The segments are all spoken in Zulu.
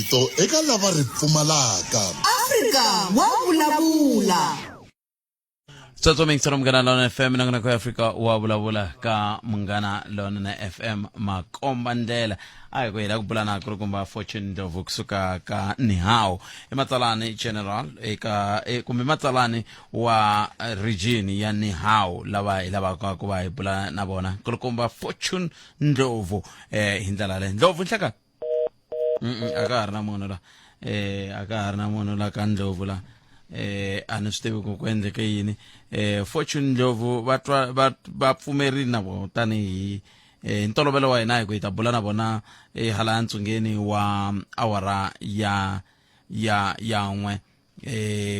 rito eka lava ri pfumalaka. Africa wa vulavula. Tsotsomeng tsa Mngana Lona FM nangana ko Africa wa vulavula ka Mngana Lona FM makomba ndlela ayi ko yela kubulana ku kumba Fortune Ndlovu kusuka ka Nihao ematsalani general eka kumbe matsalani wa region ya Nihao lava ku va hi bula na bona ku kumba Fortune Ndlovu hindlela le Ndlovu nhlaka aka harina munhu la aka harina munhu la ka Ndlovu la a ni swi tivi ku endleke yini Fortune Ndlovu va pfumerile na vo tanihi ntolovelo wa hina hi ku hi ta bula na vona hala ntsungeni wa awara ya n'we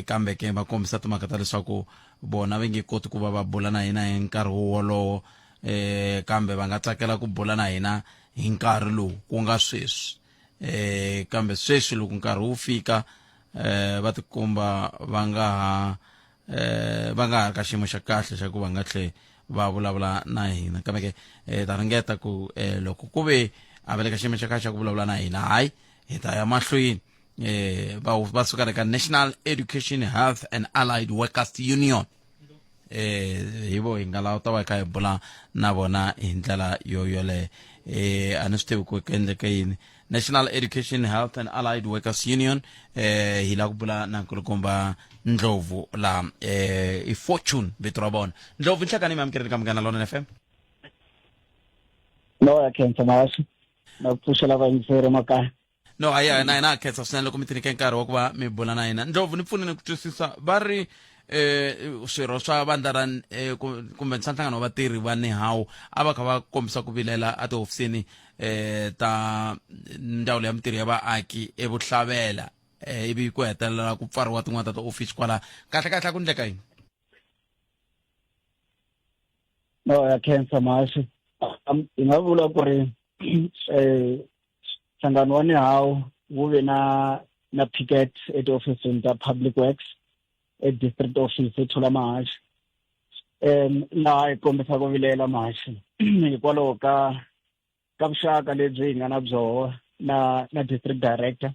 kambe ke va kombisa timhaka ta leswaku vona va nge koti ku va bula na hina hi nkarhi wolowo kambe va nga tsakela ku bula na hina hi nkarhi lowu ku nga sweswi kambe sweswi loko nkarhi wu fika va tikomba va nga ha ka xiyimo xa kahle xa ku va nga tlhe va vulavula na hina kambe ke ta ringeta ku loko ku ve a va le ka xiyimo xa kahle xa ku vulavula na hina hayi hi ta ya mahlweni va suka eka National Education Health and Allied Workers Union hi vo hi nga lava ta va kha hi bula na vona hi ndlela yoleyo a ni swi tivi ku endleke yini National Education Health and Allied Workers Union hi la ku bula na nkulukumba Ndlovu la i Fortune vito ra bona Ndlovu nhlakani mi amukeri ka Mngana Lona FM no ya khensa masi na pfuxela vayingiseri makaya no aya na khensa swinene loko mi tinike nkarhi wa ku va mi bula na hina Ndlovu ni pfuneni ku twisisa va ri swirho swa vandla ra kumbe nhlangano wa vatirhi va Nihao a va kha va kombisa ku vilela a tihofisini ta ndzawulo ya mitirho ya vaaki evuhlavela ivi ku hetelela ku pfariwa tin'wana ta office kwala kahle ku ndleka yini no ya khensa masi hi nga vula ku ri nhlangano wa Nihao wu ve na picket office ta public works district office ethula mahashi laha hi kombisa ku vilela mahashi hikwalaho ka vuxaka lebyi hi nga na byoho na district director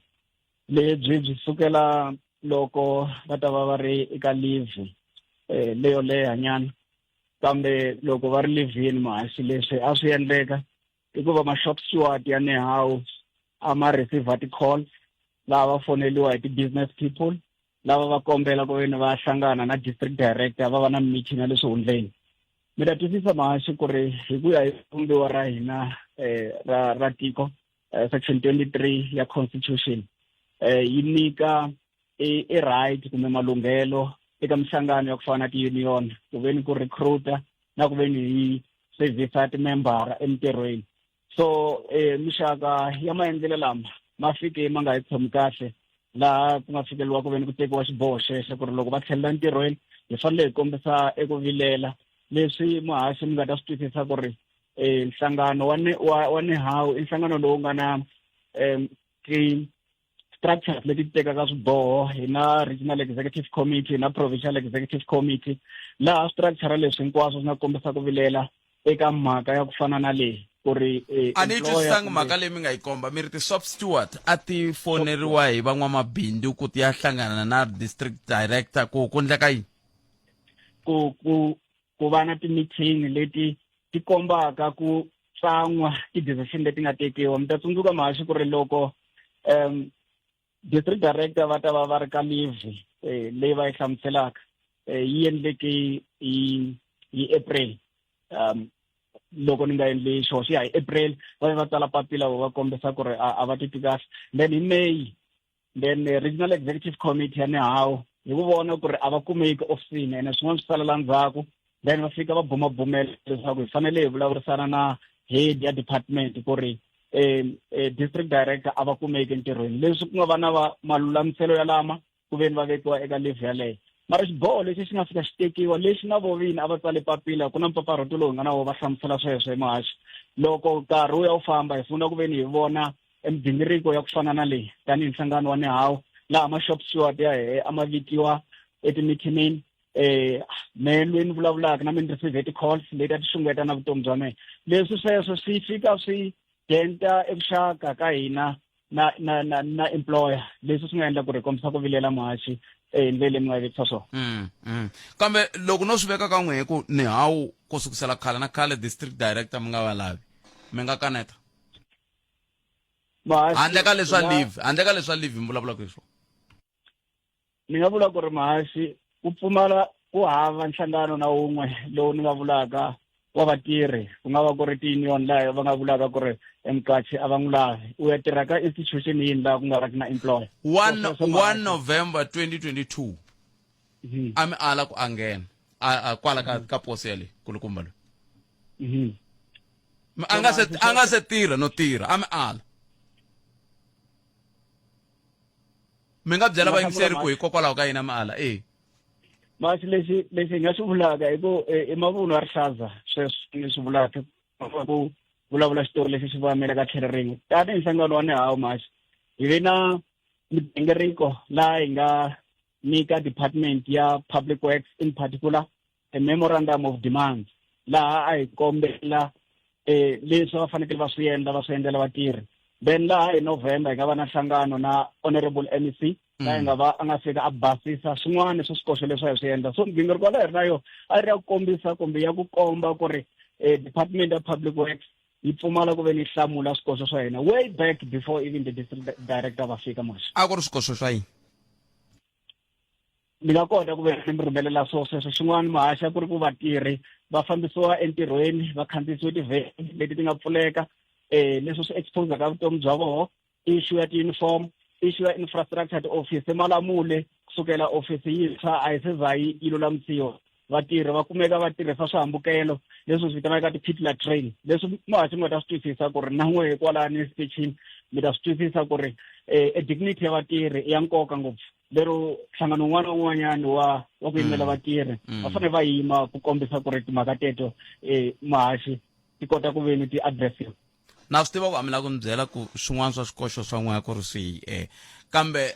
lebyi byi sukela loko va ta va ri eka leave leyo leha nyana kambe loko va ri leave-ini mahashi leswi a swi endleka hikuva ma-shop steward ya Nihao a ma receive ti-call laha va foneliwa hi ti-business people lava va kombela ku veni va hlangana na district director va va na meeting ya leswi hundleni mi ta twisisa mahashi ku ri hi ku ya hi vumbiwa ra hina ra tiko section 23 ya constitution yi nyika i right kumbe malunghelo eka mihlangano ya ku fana na ti-union ku veni ku recruiter na ku veni hi service ti-membera emintirhweni so mixaka ya maendlelo lama ma fike ma nga hi khomi kahle laha ku nga fikeliwa ku veni ku tekiwa xiboho xexo ku ri loko va tlhelela ntirhweni hi fanele hi kombisa eku vilela leswi muhaxi mi nga ta swi twisisa ku ri nhlangano wa Nihao i nhlangano lowu nga na ti-structures leti tekaka swiboho hi na regional executive committee na provincial executive committee laha structure leswi hinkwaswo swi nga kombisa ku vilela eka mhaka ya ku fana na leyi ku ri a ni twisisanga mhaka leyi mi nga yi komba mi ri ti-shop steward a ti foneriwa hi van'wamabindzu ku ti ya hlangana na district director ku ndleka yini ku va na ti-meeting leti ti kombaka ku tsan'wa ti-decision leti nga tekiwa mi ta tsundzuka mahaxi ku ri loko district director va ta va ri ka leave leyi va yi hlamuselaka yi endleke hi April loko ni nga endli xoxo hi April va tsala papila va kombisa ku ri a va titwi kahle then hi May then regional executive committee ya Nihao hi ku vona ku ri a va kumeki ofisini ene swin'wana swi salela ndzhaku then va fika va bumabumela leswaku hi fanele hi vulavurisana na head ya department ku ri district director a va kumeki entirhweni leswi ku nga va na malulamiselo ya lama ku veni va vekiwa eka leave yaleyo mara xiboho lexi xi nga fika xi tekiwa lexi na vo vini a va tsale papila ku na mpfapfarhuto lowu nga na wo va hlamusela sweswo hi mahaxi loko nkarhi wu ya wu famba hi funa ku veni hi vona emigingiriko ya ku fana na leyi tanihi nhlangano wa Nihao laha ma-shop steward ya hehe a ma vitiwa etimithinini me lweni vulavulaka na mi ni receive ti-calls leti a ti xungeta na vutomi bya mina leswi sweswo swi fika swi denta evuxaka ka hina na employer leswi swi nga endla ku ri kombisa ku vilela mahaxi ndlele mi nga vekisa swona kambe loko no swi veka ka n'we hi ku ni hawu ku sukusela khale na khale district director mi nga va lavi mi nga kaneta handle ka leswa leave mi vulavula ku swona ni nga vula ku ri mahaxi ku pfumala ku hava nhlangano na wun'we lowu ni nga vulaka wa vatirhi ku nga va ku ri ti-union laha va nga vulaka ku ri emkachi a va n'wi lavi u ya tirha ka institution yini laha ku nga riki na employer 1 November 2022 a mi ala ku a nghena a kwala ka posi yale kulukumba loyi a nga se tirha no tirha a mi ala mi nga byela vayingiseri ku hikokwalaho ka yini mi ala masi lexi hi nga swi vulaka i ku i mavunwa ya rihlaza sweswi ni swi vulaka ku vulavula xitori lexi xi voyamela ka tlhelo rin'we tanihi nhlangano wa ni hawu masi hi ve na migingiriko laha hi nga nyika department ya public works in particular a memorandum of demand laha a hi kombela leswi va fanekele va swi endlela vatirhi then laha hi November hi nga va na nhlangano na honorable MEC laha hi nga va a nga fika a basisa swin'wana swa swikoxo leswi hi swi endla so migingiriko leyi ri na yo a ri ya ku kombisa kumbe ya ku komba ku ri department ya public works yi pfumala ku ve ni hlamula swikoxo swa hina way back before even the district director va fika maxa a ku ri swikoxo swa yini ni nga kota ku ve ni mi rhumelela sweswo xin'wana mahaxa ku ri ku vatirhi va fambisiwa entirhweni va khandziyisiwe tivheni leti ti nga pfuleka leswi swi expose ka vutomi bya vona issue ya ti-uniform issue ya infrastructure ti-office Malamule kusukela office yintshwa a yi se za yi lulamisiwa vatirhi va kumeka va tirhisa swihambukelo leswi swi vitanaka ti-pitla train leswi mahaxi mi nga ta swi twisisa ku ri na n'we kwalani stitchini mi ta swi twisisa ku ri dignity ya vatirhi i ya nkoka ngopfu lero nhlangano wun'wana na wun'wanyani wa ku yimela vatirhi va fanele va yima ku kombisa ku ri timhaka teto mahaxi ti kota ku ve ni ti-addressiwa na swi tiva ku a mi lava ku mi byela ku swin'wana swa swikoxo swa n'we ku ri swihi kambe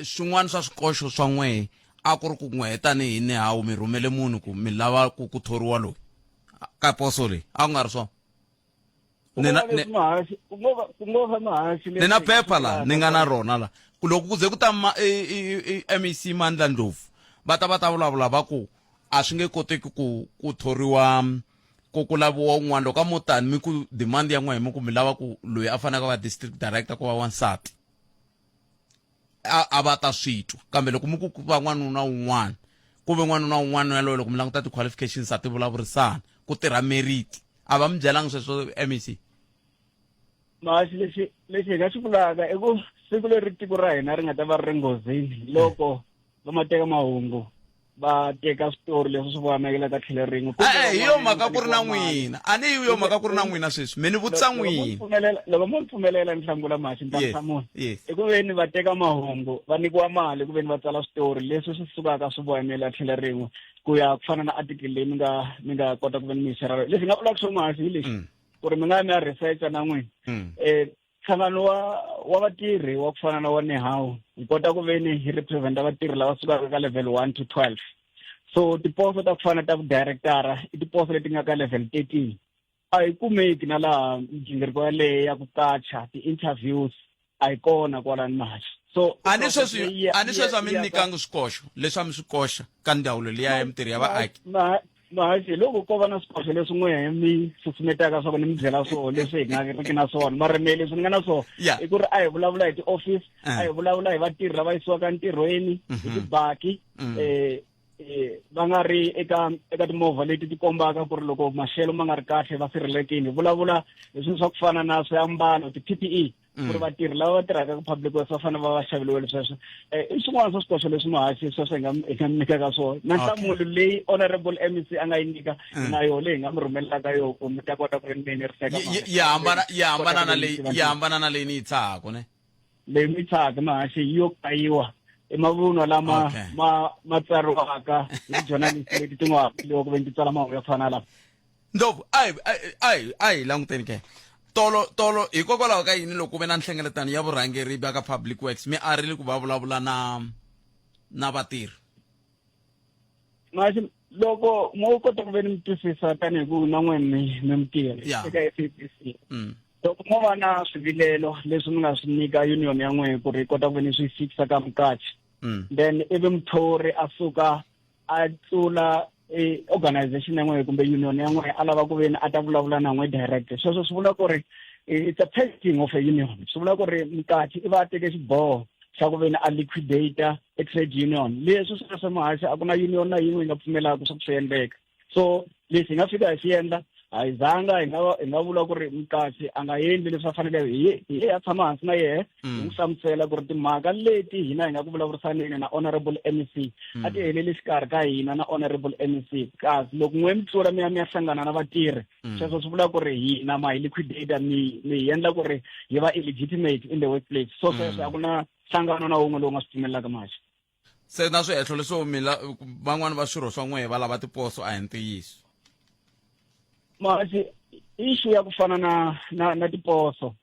swin'wana swa swikoxo swa n'we a ku ri ku n'we tanihi ni hawu mi rhumele munhu ku mi lava ku thoriwa loyi ka poso leyi a ku nga ri swona ni na phepha la ni nga na rona la loko ku ze ku ta MEC Mandla Ndlovu va ta vulavula va ku a swi nge koteki ku thoriwa ku laviwa un'wana loko a mo tani mi ku demand ya n'wehe mi ku mi lava ku loyi a fanaka va district director ku va wansati a va ta swi twa kambe loko mi ku va n'wanuna un'wana ku ve n'wanuna un'wana yaloyo loko mi languta ti-qualifications a ti vulavurisana ku tirha merit a va mi byelangi sweswo MEC mahaxi lexi hi nga swi vulaka i ku siku leri tiko ra hina ri nga ta va ri nghozini loko va mateka mahungu va teka switori leswi swi voyamekela ka tlhelo rin'we hi yo mhaka ku ri na n'wina a ni hi yo mhaka ku ri na n'wina sweswi mi ni vutisa n'wina loko mo ni pfumelela ni hlangula mahaxi ni ta hlamula i ku ve ni va teka mahungu va nyikiwa mali ku ve ni va tsala switori leswi swi sukaka swi voyamela tlhelo rin'we ku ya ku fana na article leyi mi nga kota ku ve ni mi yi xerha leswi nga vulaka swo mahaxi hi lexi ku ri mi nga ya mi ya researcha na n'wina nhlangano wa vatirhi wa ku fana na wa Nehawu hi kota ku ve ni hi representa vatirhi lava sukaka ka level 1 to 12 so tiposo ta ku fana ta vudirectora i tiposo leti nga ka level 13 a hi kumeki na laha migingiriko yaleyo ya ku kacha ti-interviews a hi kona kwalani mahaxi so a ni sweswi a mi nyikanga swikoxo leswi a mi swi koxa ka ndzawulo liya ya mitirhi ya vaaki mahaxi loko ko va na swikoxo leswi n'wehe mi susumetaka swa ku ni mi byela swona leswi hi nga riki na swona marime leswi ni nga na swona i ku ri a hi vulavula hi ti-office a hi vulavula hi vatirhi lava yisiwaka ntirhweni hi tibaki va nga ri eka timovha leti ti kombaka ku ri loko maxelo ma nga ri kahle va sirhelelekile vulavula leswi swa ku fana na swiambalo ti-PPE ku ri vatirhi lava va tirhaka ka public works va fanele va va xaveliwele sweswo i swin'wana swa swikoxo leswi mahaxi sweswo hi nga mi nyikaka swona na nhlamulo leyi honorable MEC a nga yi nyika na yo leyi hi nga mi rhumelaka yo ku mi ta kota ku ri mi ri teka yi hambana na leyi ni yi tshahaka ne leyi mi tshahaka mahaxi yo kayiwa i mavunwa lama ma tsariwaka hi journalist leti ti nga hapiliwa ku ve ni ti tsala mahungu ya ku fana lama Ndlovu a hi languteni ke tolo hikokwalaho ka yini loko ku ve na nhlengeletano ya vurhangeri bya ka public works mi arile ku va vulavula na vatirhi mahaxi loko mo kota ku ve ni mi twisisa tanihi ku na n'wina mi mitirhi eka SABC loko mo va na swivilelo leswi mi nga swi nyika union ya n'wehe ku ri kota ku ve ni swi fixa ka mukachi then ivi muthori a suka a tlula organization ya n'wehe kumbe union ya n'wehe a lava ku ve ni a ta vulavula na n'we direct sweswo swi vula ku ri it's a testing of a union swi vula ku ri mukachi i va a teke xiboho xa ku ve ni a liquidata a trade union leswi swi swa muhaxi a ku na union na yin'we yi nga pfumelaka swa ku swi endleka so leswi hi nga fika hi swi endla a hi zanga hi nga vula ku ri mukachi a nga endli leswi a faneleke hi ya tshama hansi na yehe hi n'wi hlamusela ku ri timhaka leti hina hi nga ku vulavurisaneni na honorable MEC a ti heleli xikarhi ka hina na honorable MEC kasi loko n'we mi tlula mi ya hlangana na vatirhi sweswo swi vula ku ri hina ma hi liquidata mi hi endla ku ri hi va illegitimate in the workplace so sweswo a ku na hlangano na wun'we lowu nga swi pfumelelaka maxa se na swihehlo leswo mila van'wani va swirho swa n'wehe va lava tiposo a hi ntiyiso manje issue ya ku fana na tiposo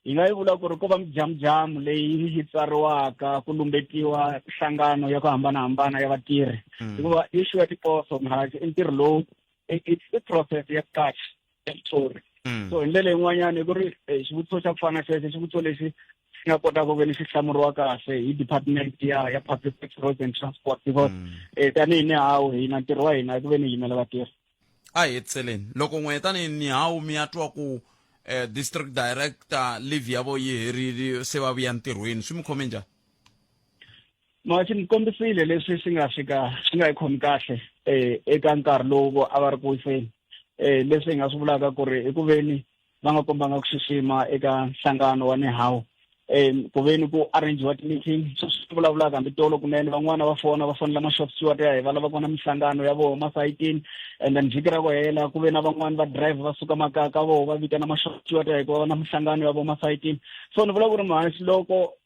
hi nga yi vula ku ri ko va mijamujamu leyi yi tsariwaka ku lumbetiwa nhlangano ya ku hambanahambana ya vatirhi hikuva issue ya tiposo mhaji i ntirho lowu i process ya kahle ya muthori so hi ndlela yin'wanyana ku ri xivutiso xa ku fana xexo xivutiso lexi xi nga kota ku ve ni xi hlamuriwa kahle hi department ya public roads and transport because tanihi ni hawu hina ntirho wa hina ku ve ni yimela vatirhi a hi heteleni loko n'we tanihi ni hawu mi ya twa ku district director leave ya vo yi herile se va vuya ntirhweni swi mi khome njhani swi ni kombisile leswi swi nga hi khomi kahle eka nkarhi lowu a va ri ku wiseni leswi hi nga swi vulaka ku ri i ku ve ni va nga kombanga ku xixima eka nhlangano wa nihawu ku ve ni ku arrange-wa ti-meeting swi vulavulaka hambi tolo kunene van'wana va fonela ma-shop steward ya hi va lava kona mihlangano ya vona masayitini and then vhiki ra ku hela ku ve na van'wana va drive va suka makaya ka vona va vitana ma-shop steward ya hi ku va na mihlangano ya vona masayitini so ni vula ku ri mhaxi loko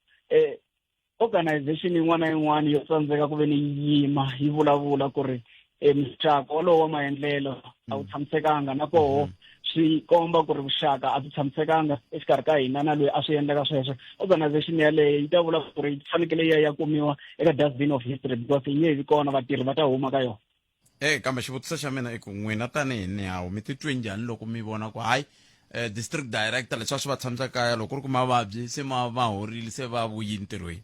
organization yin'wana na yin'wana yo tsandzeka ku ve ni yima yi vulavula ku ri muxaka wolowo wa maendlelo a wu tshamisekanga na koho swi komba ku ri vuxaka a byi tshamisekanga exikarhi ka hina na loyi a swi endleka sweswo organization yaleyo yi ta vula ku ri yi fanekele ya kumiwa eka dustbin of history because yi nge vi kona vatirhi va ta huma ka yona kambe xivutiso xa mina i ku n'wina tanihi nihawu mi titwe njhani loko mi vona ku hayi district director leswi a swi va tshamisa kaya loko ku ri ku mavabyi se va horile se va vuyi ntirhweni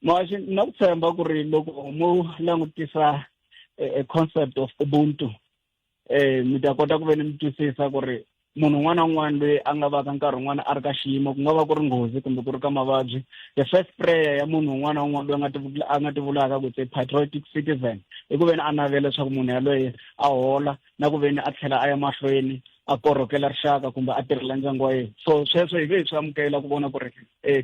maxi na ku tshemba ku ri loko mo langutisa a concept of ubuntu mi ta kota ku ve ni mi twisisa ku ri munhu un'wana na un'wana loyi a nga va ka nkarhi wun'wana a ri ka xiyimo ku nga va ku ri nghozi kumbe ku ri ka mavabyi the first prayer ya munhu un'wana na un'wana loyi a nga ti vulaka ku it's patriotic citizen i ku ve ni a navela leswaku munhu yaloye a hola na ku ve ni a tlhela a ya mahlweni a korhokela rixaka kumbe a tirhela ndyangu wa yena so sweswo hi ve hi swi amukela ku vona ku ri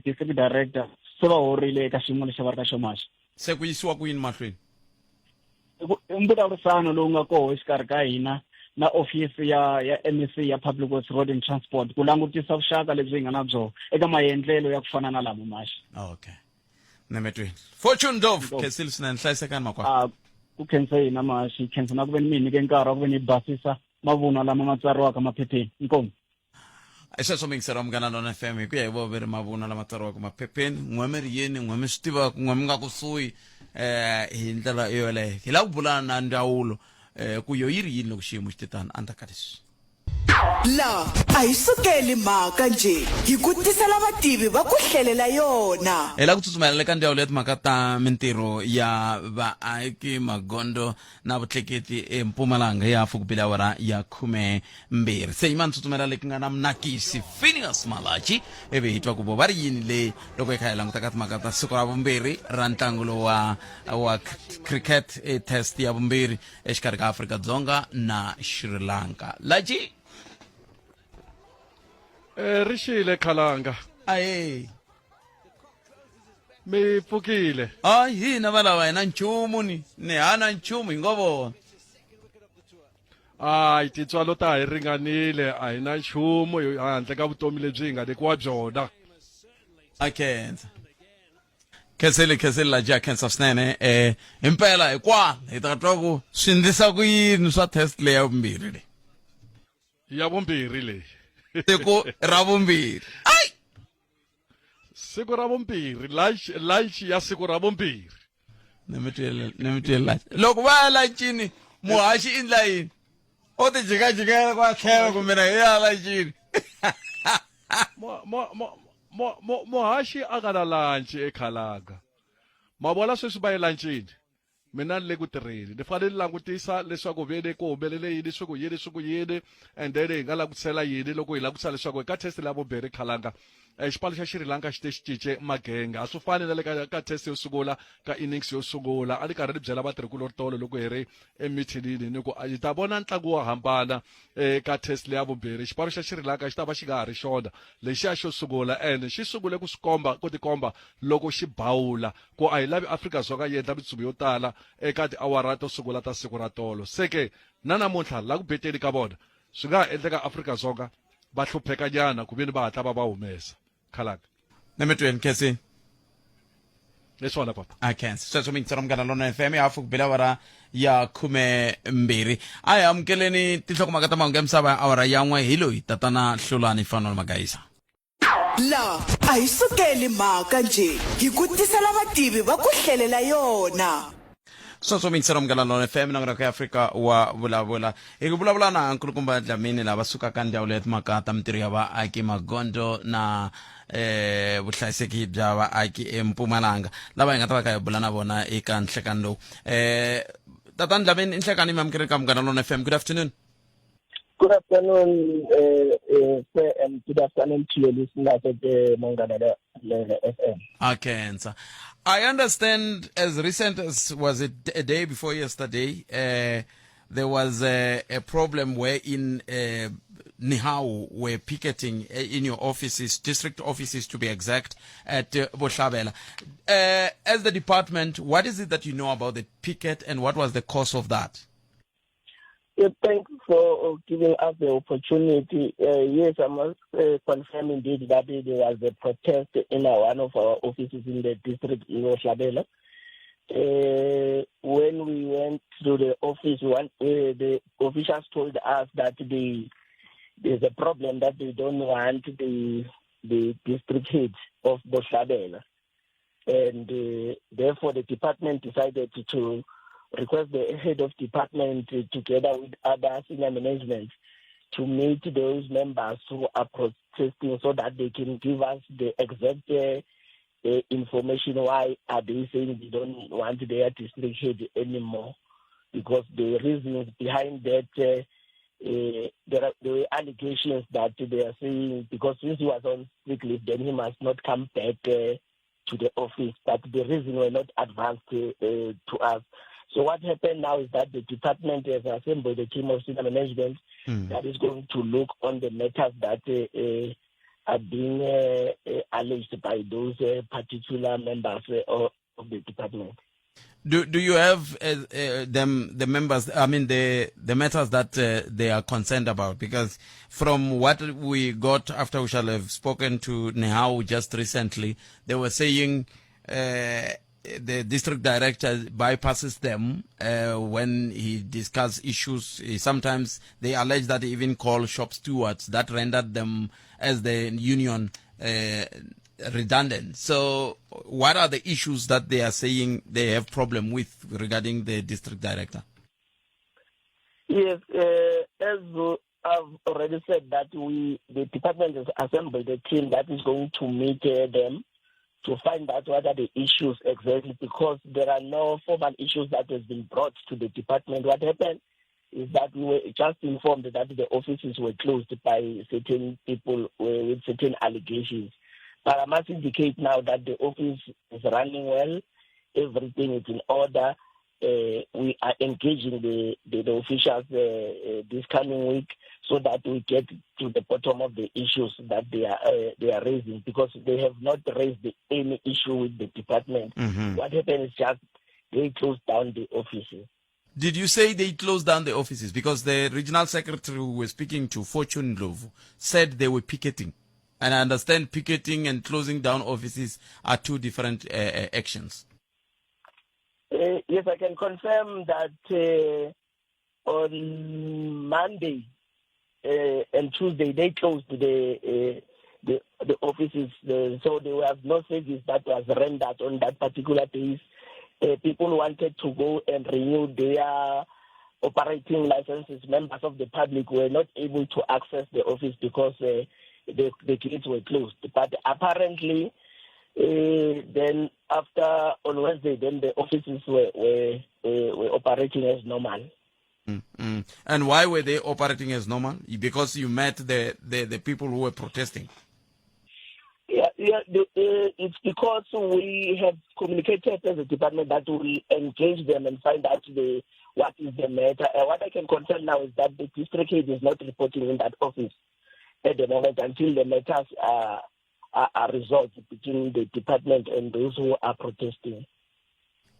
district director se va horile eka xiyimo lexi va ri ka xomaxi se ku yisiwa ku yini mahlweni mbulavurisano lowu nga koho exikarhi ka hina na ofisi ya MEC ya Public Works Road and Transport ku langutisa vuxaka lebyi hi nga na byona eka maendlelo ya ku fana na lamo maxi okay nemetweni Fortune Dove khensile swinene hlayisekani makwakwa ku khensa hina maxi khensa na ku ve ni mi nyike nkarhi wa ku ve ni basisa mavunwa lama ma tsariwaka maphepheni inkomu sweswo mi yingiseriwa Munghana Lona FM hi ku ya hi vo veri mavunwa lama tsariwaka maphepheni n'we mi ri yini n'we mi swi tivaka n'we mi nga kusuhi hi ndlela yoleyo hi lava ku vulana na ndzawulo ku yo yi ri yini loko xiyimo xi titani andza ka leswi la a hi sukeli mhaka nje hi ku tisela vativi va ku hlelela yona hi la ku tsutsumela eka ndzawulo ya timhaka ta mintirho ya vaaki magondo na vutleketi eMpumalanga ya fukupila awara ya 12 se hi mani tsutsumela leki nga na munakisi Phineas Malachi ivi hi twa ku vo va ri yini leyi loko hi kha hi languta ka timhaka ta siku ra vumbirhi ra ntlangu lowu wa cricket test ya vumbirhi exikarhi ka Afrika-Dzonga na Sri Lanka Laji Rishile Khalanga aye mi pfukile hina valava hina nchumu ni hana nchumu hi ngo vona hayi tintswalo ta hi ringanile a hi na nchumu handle ka vutomi lebyi hi nga nyikiwa byona a khensa khensile Laji a khensa swinene himpela hikwala hi ta twa ku swi ndlisa ku yini swa test leyi ya vumbirhi leyi ya vumbirhi leyi siku ra vumbirhi siku ra vumbirhi lunch ya siku ra vumbirhi ni mi twele Laji loko va ya lanchini muhaxi indla yini o ti jikajikela kwatlhela kumbe na hi ala xini muhaxi a nga na lanchi ekhalanga ma vona sweswi va yi lanchini mina ni le ku tirheni ni fanele ni langutisa leswaku veni ku humelele yini swi ku yini and then hi nga langutisela yini loko hi langutisa leswaku ka test leya vumbirhi khalanga xipano xa Sri Lanka xi te xi cince magenge a swi fani na le ka test yo sungula ka innings yo sungula a ni karhi ni byela vatirhikulori tolo loko hi ri emithinini ni ku hi ta vona ntlangu wo hambana ka test leya vumbirhi xipano xa Sri Lanka xi ta va xi nga ha ri xona lexiya xo sungula and xi sungule ku tikomba loko xi bawula ku a hi lavi Afrika-Dzonga yi endla mitsumi yo tala eka tiawara to sungula ta siku ra tolo se ke na namuntlha la ku beteni ka vona swi nga ha endleka Afrika-Dzonga va hlupheka nyana ku veni va hatla va humesa khalanga nemetweni kesi leswona papa akhensa sweswo mintsaro mgana lona FM ya hafu kubila awara ya 12 a hi amukeleni tinhlokomhaka ta mahungu ya misava awara yan'we hi loyi tatana Hlulani Fanolo Magayisa la a hi sukeli mhaka nje hi ku tisela vativi va ku hlelela yona sweswo mintsaro mgana lona FM na ya Afrika wa vulavula hi ku vulavula na nkulukumba Dlamini lava sukaka ndzawulo ya timhaka ta mitirho ya vaaki magondo na vuhlayiseki bya vaaki eMpumalanga lava hi nga ta va ka hi bula na vona eka nhlekani lowu tatana Dlamini nhlekani mi amukele ka Munghana Lonene FM. Good afternoon. Good afternoon, sir, and good afternoon to your listeners at the Munghana Lonene FM. Akhensa. I understand as recent as was it a day before yesterday, there was a problem wherein Nihau were picketing in your offices, district offices to be exact, at Bohlabela. As the department, what is it that you know about the picket and what was the cause of that? Thank you for giving us the opportunity. Yes, I must confirm indeed that there was a protest in one of our offices in the district in Bohlabela. When we went to the office, the officials told us that there's a problem that they don't want the district head of Bohlabela. And therefore the department decided to request the head of department together with other senior management to meet those members who are protesting so that they can give us the exact information why are they saying they don't want their district head anymore. Because the reasons behind that, there were allegations that they are saying because since he was on sick leave, then he must not come back to the office. But the reason were not advanced to us. So what happened now is that the department has assembled a team of senior management that is going to look on the matters that are being alleged by those particular members of the department. Do you have the members? I mean the matters that they are concerned about? Because from what we got after we shall have spoken to Nihau just recently, they were saying the district director bypasses them when he discusses issues. Sometimes they allege that he even called shop stewards that rendered them as the union redundant. So what are the issues that they are saying they have problem with regarding the district director? Yes, as I've already said that the department has assembled a team that is going to meet them to find out what are the issues exactly, because there are no formal issues that has been brought to the department. What happened is that we were just informed that the offices were closed by certain people with certain allegations. But I must indicate now that the office is running well, everything is in order. We are engaging the officials this coming week so that we get to the bottom of the issues that they are raising, because they have not raised any issue with the department. What happened is just they closed down the offices. Did you say they closed down the offices? Because the regional secretary who was speaking to Fortune Ndlovu said they were picketing. And I understand picketing and closing down offices are two different actions. Yes, I can confirm that on Monday and Tuesday they closed the offices, so there was no service that was rendered on that particular days. People wanted to go and renew their operating licenses, members of the public were not able to access the office because the gates were closed. But apparently, then after on Wednesday, then the offices were operating as normal. Mm-hmm. And why were they operating as normal? Because you met the people who were protesting. It's because we have communicated as a department that will engage them and find out what is the matter. What I can confirm now is that the district head is not reporting in that office at the moment until the matters are resolved between the department and those who are protesting.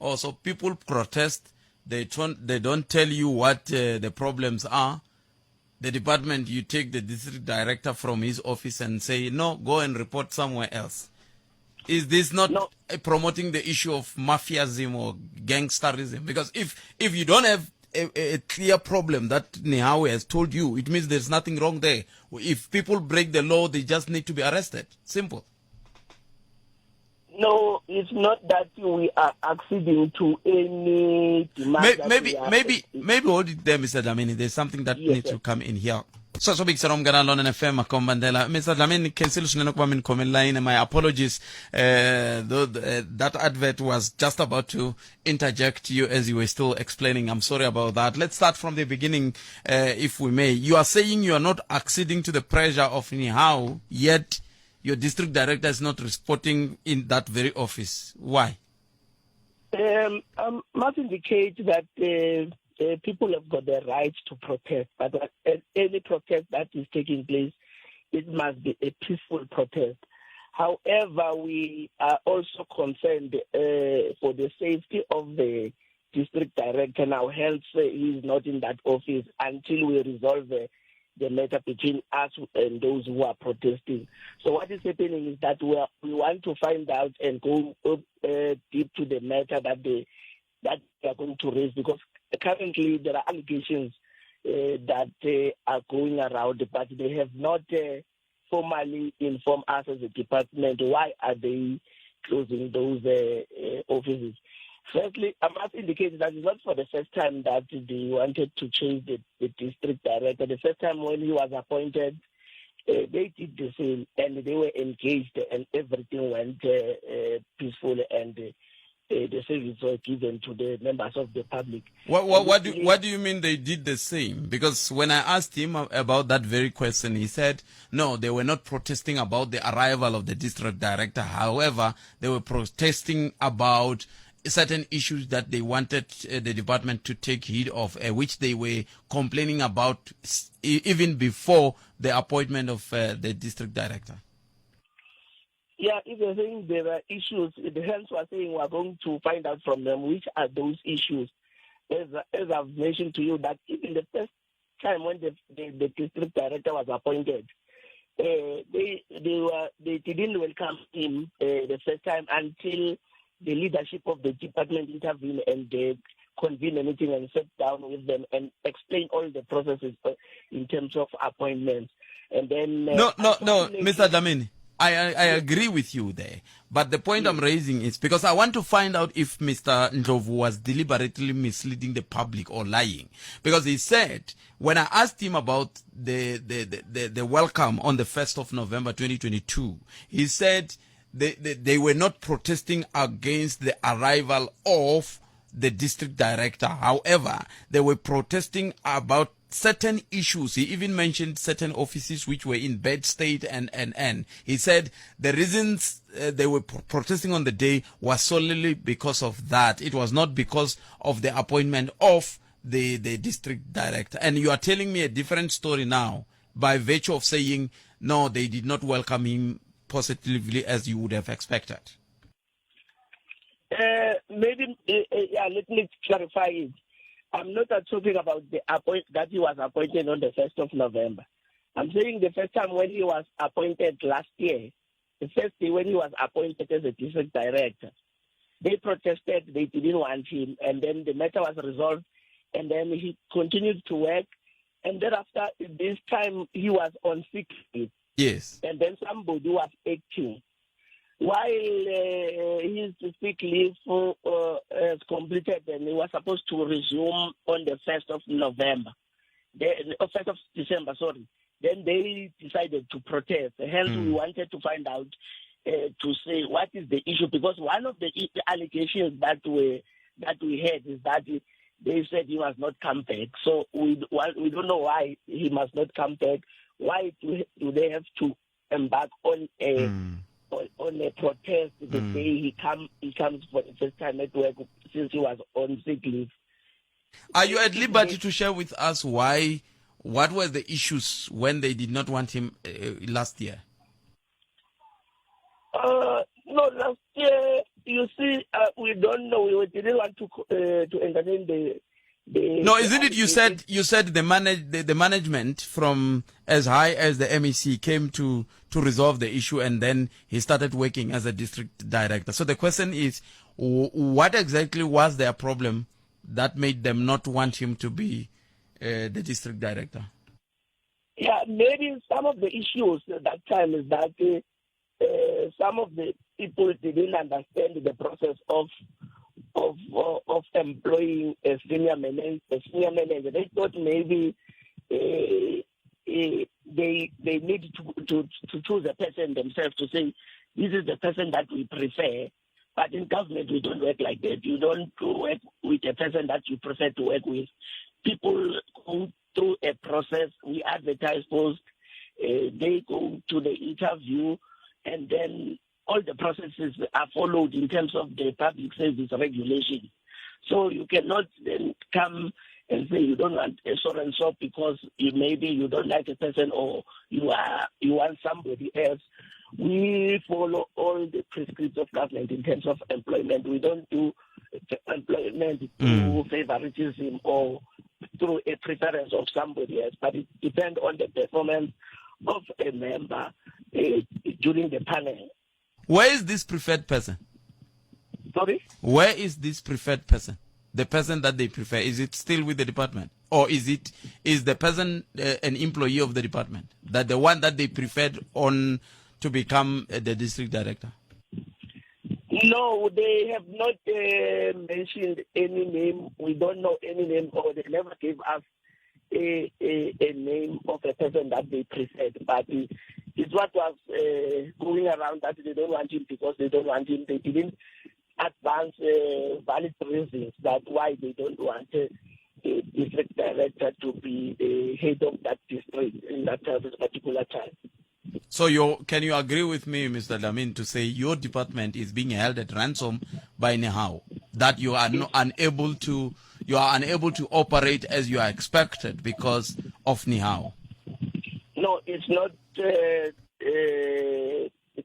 Oh, so people protest. They don't tell you what the problems are. The department, you take the district director from his office and say, no, go and report somewhere else. Is this not promoting the issue of mafiaism or gangsterism? Because if you don't have a clear problem that Nehawu has told you, it means there's nothing wrong there. If people break the law, they just need to be arrested. Simple. No, it's not that we are acceding to any demand. Maybe hold it there, Mr. Dlamini. There's something that needs to come in here. So big sarom gana lona FM Makombandela. Mr. Dlamini, cancel suneno kwa min comment line. My apologies. That advert was just about to interject you as you were still explaining. I'm sorry about that. Let's start from the beginning, if we may. You are saying you are not acceding to the pressure of Nehawu, yet your district director is not reporting in that very office. Why? I must indicate that people have got the right to protest, but any protest that is taking place, it must be a peaceful protest. However, we are also concerned for the safety of the district director. Now, hence, he is not in that office until we resolve the matter between us and those who are protesting. So what is happening is that we want to find out and go deep to the matter that they are going to raise, because currently there are allegations that are going around, but they have not formally informed us as a department why are they closing those offices. Firstly, I must indicate that it's not for the first time that they wanted to change the district director. The first time when he was appointed, they did the same, and they were engaged, and everything went peaceful, and the service were given to the members of the public. What do you mean they did the same? Because when I asked him about that very question, he said, no, they were not protesting about the arrival of the district director. However, they were protesting about certain issues that they wanted the department to take heed of, which they were complaining about even before the appointment of the district director. Yeah, if they're saying there are issues, the hence we're saying we're going to find out from them which are those issues. As I've mentioned to you, that even the first time when the district director was appointed, they didn't welcome him the first time until the leadership of the department intervened and they convened a meeting and sat down with them and explained all the processes in terms of appointments. And then No, Mr. Dlamini, I agree with you there. But the point I'm raising is because I want to find out if Mr. Ndlovu was deliberately misleading the public or lying. Because he said, when I asked him about the welcome on the 1st of November 2022, he said they were not protesting against the arrival of the district director. However, they were protesting about certain issues. He even mentioned certain offices which were in bad state and he said the reasons they were protesting on the day was solely because of that. It was not because of the appointment of the district director. And you are telling me a different story now by virtue of saying, no, they did not welcome him positively as you would have expected. Maybe, let me clarify it. I'm not talking about the that he was appointed on the 1st of November. I'm saying the first time when he was appointed last year, the first day when he was appointed as a district director, they protested, they didn't want him, and then the matter was resolved, and then he continued to work, and thereafter, this time he was on sick leave. Yes. And then somebody was acting. while his sick leave is completed, and he was supposed to resume on the 1st of November, 1st of December, sorry. Then they decided to protest. Hence, we wanted to find out to say what is the issue, because one of the allegations that we had is that they said he must not come back. So we don't know why he must not come back. Why do they have to embark on a protest the day he comes for the first time at work since he was on sick leave? Are you at liberty to share with us what were the issues when they did not want him last year? No, last year, you see, we don't know. We didn't want to entertain the no, isn't it? You said the management from as high as the MEC came to resolve the issue, and then he started working as a district director. So the question is, what exactly was their problem that made them not want him to be the district director? Yeah, maybe some of the issues at that time is that some of the people didn't understand the process of employing a senior manager. They thought maybe they need to choose a person themselves to say, this is the person that we prefer. But in government, we don't work like that. You don't work with a person that you prefer to work with. People go through a process. We advertise posts. They go to the interview, and then all the processes are followed in terms of the public service regulation. So you cannot then come and say you don't want a so and so because maybe you don't like a person or you want somebody else. We follow all the prescriptions of government in terms of employment. We don't do employment through favoritism or through a preference of somebody else, but it depends on the performance of a member during the panel. Where is this preferred person? Sorry? Where is this preferred person? The person that they prefer, is it still with the department? Or is the person an employee of the department? That the one that they preferred on to become the district director? No, they have not mentioned any name. We don't know any name, or they never gave us a name of a person that they preferred. But it's what was going around that they don't want him because they don't want him. They didn't advance valid reasons that why they don't want a district director to be the head of that district in that particular time. So can you agree with me, Mr. Dlamini, to say your department is being held at ransom by NEHAWU, that you are unable to operate as you are expected because of NEHAWU? No, it's not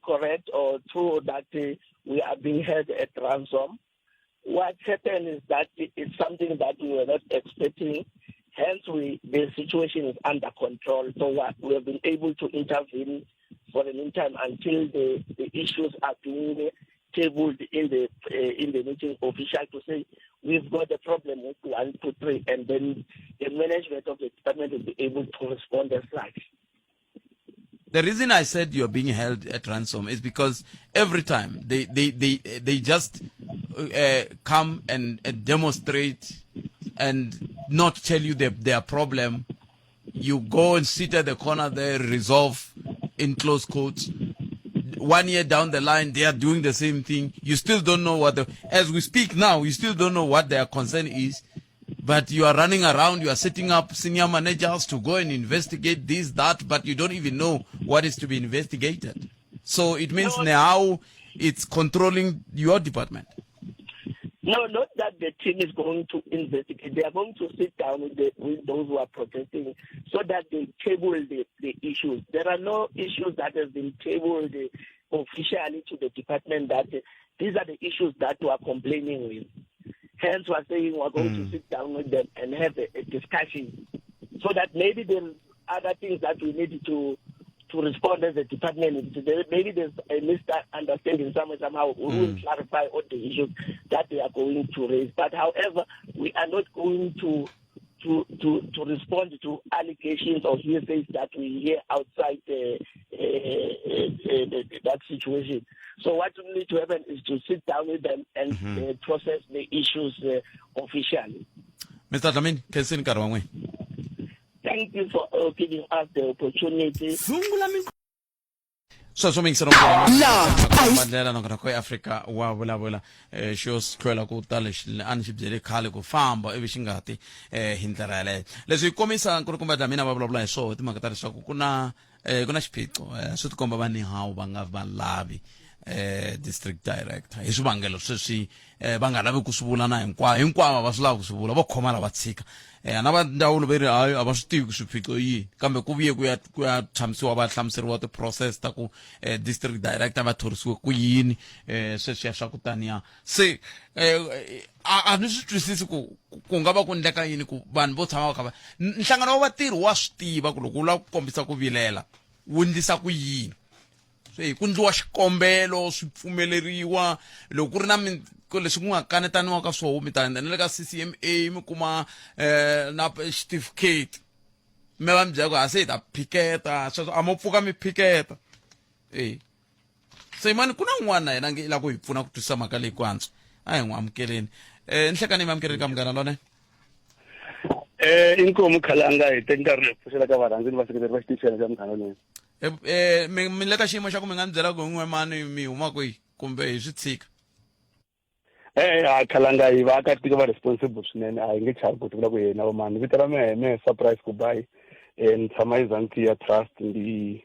correct or true that we are being held at ransom. What happened is that it's something that we were not expecting. Hence, the situation is under control. So we have been able to intervene for the meantime until the issues are being tabled in the meeting official to say we've got a problem with 1, 2, 3, and then the management of the department will be able to respond as such. The reason I said you're being held at ransom is because every time they just come and demonstrate and not tell you their problem. You go and sit at the corner there, resolve in close quotes. 1 year down the line, they are doing the same thing. You still don't know as we speak now, you still don't know what their concern is. But you are running around, you are setting up senior managers to go and investigate this, that, but you don't even know what is to be investigated. So it means now it's controlling your department. No, not that the team is going to investigate. They are going to sit down with those who are protesting so that they table the issues. There are no issues that have been tabled officially to the department that these are the issues that we are complaining with. Hence, we're saying we're going to sit down with them and have a discussion so that maybe there's other things that we need to respond as a department. Maybe there's a misunderstanding somehow. We will clarify all the issues that they are going to raise. But however, we are not going to respond to allegations of hearsays that we hear outside that situation. So what we need to happen is to sit down with them and process the issues officially. Mr. Dlamini, Kesini Karwangwe. Thank you for giving us the opportunity. So mingisa mandlela nongana ko Africa wa vulavula xo sikhwela ku tala ani xi byele khale ku famba ivi xi nga ti hi ndlela yaleyo leswi hi komisa nkulukumba Dlamini va vulavula hi swona timhaka ta leswaku ku na xiphiqo swi tikomba va ni hawu va nga va lavi district director hi swivangelo sweswi va nga lavi ku swi vula na hinkwavo va swi lava ku swi vula va khoma lava tshika na va ndawulo va ri hayi a va swi tivi ku swiphiqo yini kambe ku vuye ku ya tshamisiwa va hlamuseriwa ti-process ta ku district director va thorisiwe ku yini sweswiya swa ku taniya se a ni swi twisisi ku nga va ku ndleka yini ku vanhu vo tshama va kha va nhlangano wa vatirhi wa swi tiva ku loko wu lava ku kombisa ku vilela wu ndlisa ku yini ku ndliwa xikombelo swi pfumeleriwa loko ku ri na leswi ku nga kanetaniwa ka swoho mi ta endla ka CCMA mi kuma na certificate mi va mi byela ku se hi ta phiketa sweswo a mo pfuka mi phiketa se mani ku na n'wana yena nge la ku hi pfuna ku twisisa mhaka leyi ku antswa a hi n'wi amukeleni nhlekani mi amukeleni ka munghana lone inkomu khalanga hi teka nkarhi lowu pfuxela ka varhandzeli va seketeri va xitichela xa munghana lone mi le ka xiyimo xa ku mi nga ni byela ku n'we mani mi huma kwihi kumbe hi swi tshika khalanga hi vaakatiko va responsible swinene a hi nge chavi ku tivula ku yena vo mani vito ra mehe me surprise kubai ni tshama eZanzibar Trust ndi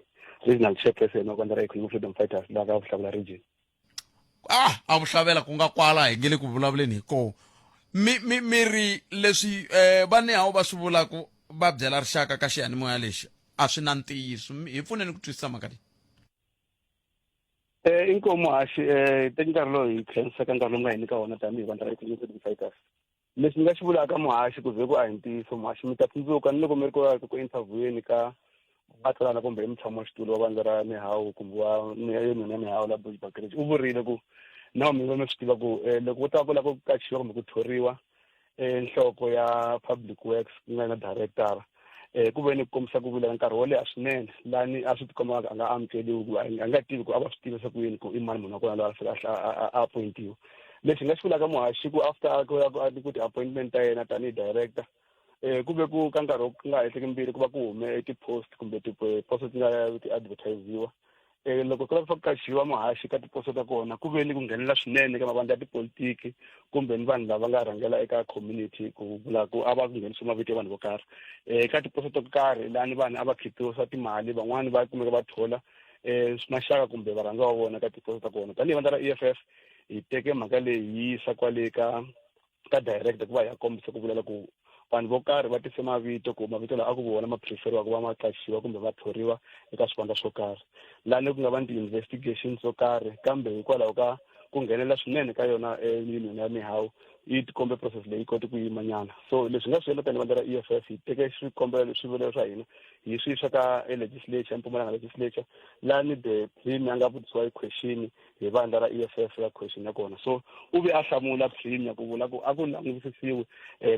regional chairperson wa kwandla ra Economic Freedom Fighters laha ka Vuhlabula region a vuhlavela ku nga kwala hi nge le ku vulavuleni hi koho mi ri leswi va ni hawu va swi vulaku va byela rixaka ka xiyanimoya lexi a swi na ntiyiso hi pfuneni ku twisisa mhaka leyi inkomu haxi teka nkarhi lowu hi khensa ka nkarhi lowu nga hi nyika wona tanihi vandla ra Economic Freedom Fighters leswi ni nga xi vulaka muhaxi ku ze ku a hi ntiyiso muhaxi mi ta tsundzuka ni loko mi ri ku intervieweni ka vatsalana kumbe mutshamo wa xitulu wa vandla ra mihawu kumbe wa yona mihawu la Bushbuck Ridge u vurile ku na mi va mi swi tiva ku loko ku ta ku lava ku kachiwa kumbe ku thoriwa nhloko ya public works ku nga na director ku ve ni ku kombisa ku vilela nkarhi wo leha swinene lani a swi tikomba a nga amukeliwi ku a nga tivi ku a va swi tivisa ku yini ku i mani munhu wa kona loyi a fika a appointiwa leswi nga xi vulaka muhaxi ku after ku ti-appointment ta yena tanihi director ku ve ku ka nkarhi ku nga hehleki mbirhi ku va ku hume ti-post kumbe ti-post ti nga ti-advertisiwa loko ku lava ku kachiwa muhaxi ka tiposo ta kona ku ve ni ku nghenelela swinene ka mavandla ya tipolitiki kumbe ni vanhu lava nga rhangela eka community ku vula ku a va ku nghenisiwa mavito ya vanhu vo karhi ka tiposo to karhi lani vanhu a va khiphiwa timali van'wani va kumeka va thola maxaka kumbe varhandziwa wa vona ka tiposo ta kona tanihi vandla ra EFF hi teke mhaka leyi hi yisa kwale ka director ku va hi ya kombisa ku vulela ku vanhu vo karhi va tise mavito ku mavito lawa a ku vona ma preferiwa ku va ma qachiwa kumbe va thoriwa eka swivandla swo karhi lani ku nga va ni ti-investigations to karhi kambe hikwalaho ka ku nghenelela swinene ka yona union ya mihawu yi tikombe process leyi koti ku yimanyana so leswi nga swi endla tanihi vandla ra EFF hi teke swivilelo swa hina hi swi yisa ka legislature Mpumalanga legislature lani the premier a nga vutisiwa question hi vandla ra EFF ya question ya kona so u ve a hlamula premier ku vula ku a ku langutisisiwi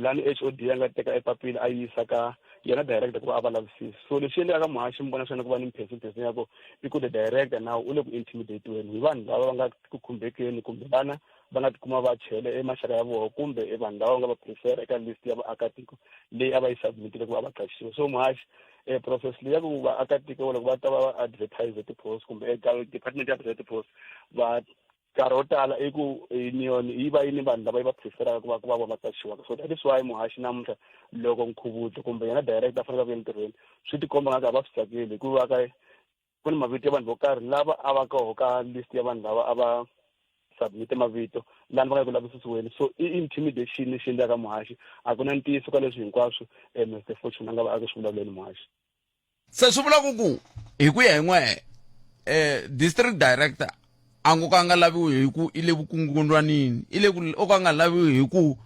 lani HOD a nga teka epapila a yisa ka yena director ku va a va lavisisi so leswi endleka ka muhaxi mi vona swona ku va ni mphesipheso ya ku i ku the director now u le ku intimidate-weni hi vanhu lava va nga ku khumbekeni kumbe vana va nga tikuma va chele emaxaka ya vona kumbe vanhu lava nga va prefer eka list ya vaakatiko leyi a va yi submitile ku va va qachiwa so muhaxi process leyi ya ku vaakatiko loko va ta va advertise ti-post kumbe eka department ya advertise ti-post va nkarhi wo tala i ku union yi va yi ni vanhu lava yi va preferaka ku va va qachiwaka so that is why muhaxi namuntlha loko nkhuvuto kumbe yena director a fanele ku ya entirhweni swi tikomba nga ku a va swi tsakeli hikuva ku ni mavito ya vanhu vo karhi lava a va koho ka list ya vanhu lava a va submite mavito lani va nga ku lavisisiweni so i intimidation lexi endlaka muhaxi a ku na ntiyiso ka leswi hinkwaswo Mr Fortune a nga va a swi vulavuleni muhaxi se swi vulaka ku hi ku ya hi n'wehe district director a ngo ka a nga laviwi hi ku i le vukungundwanini i le o ka a nga laviwi hi ku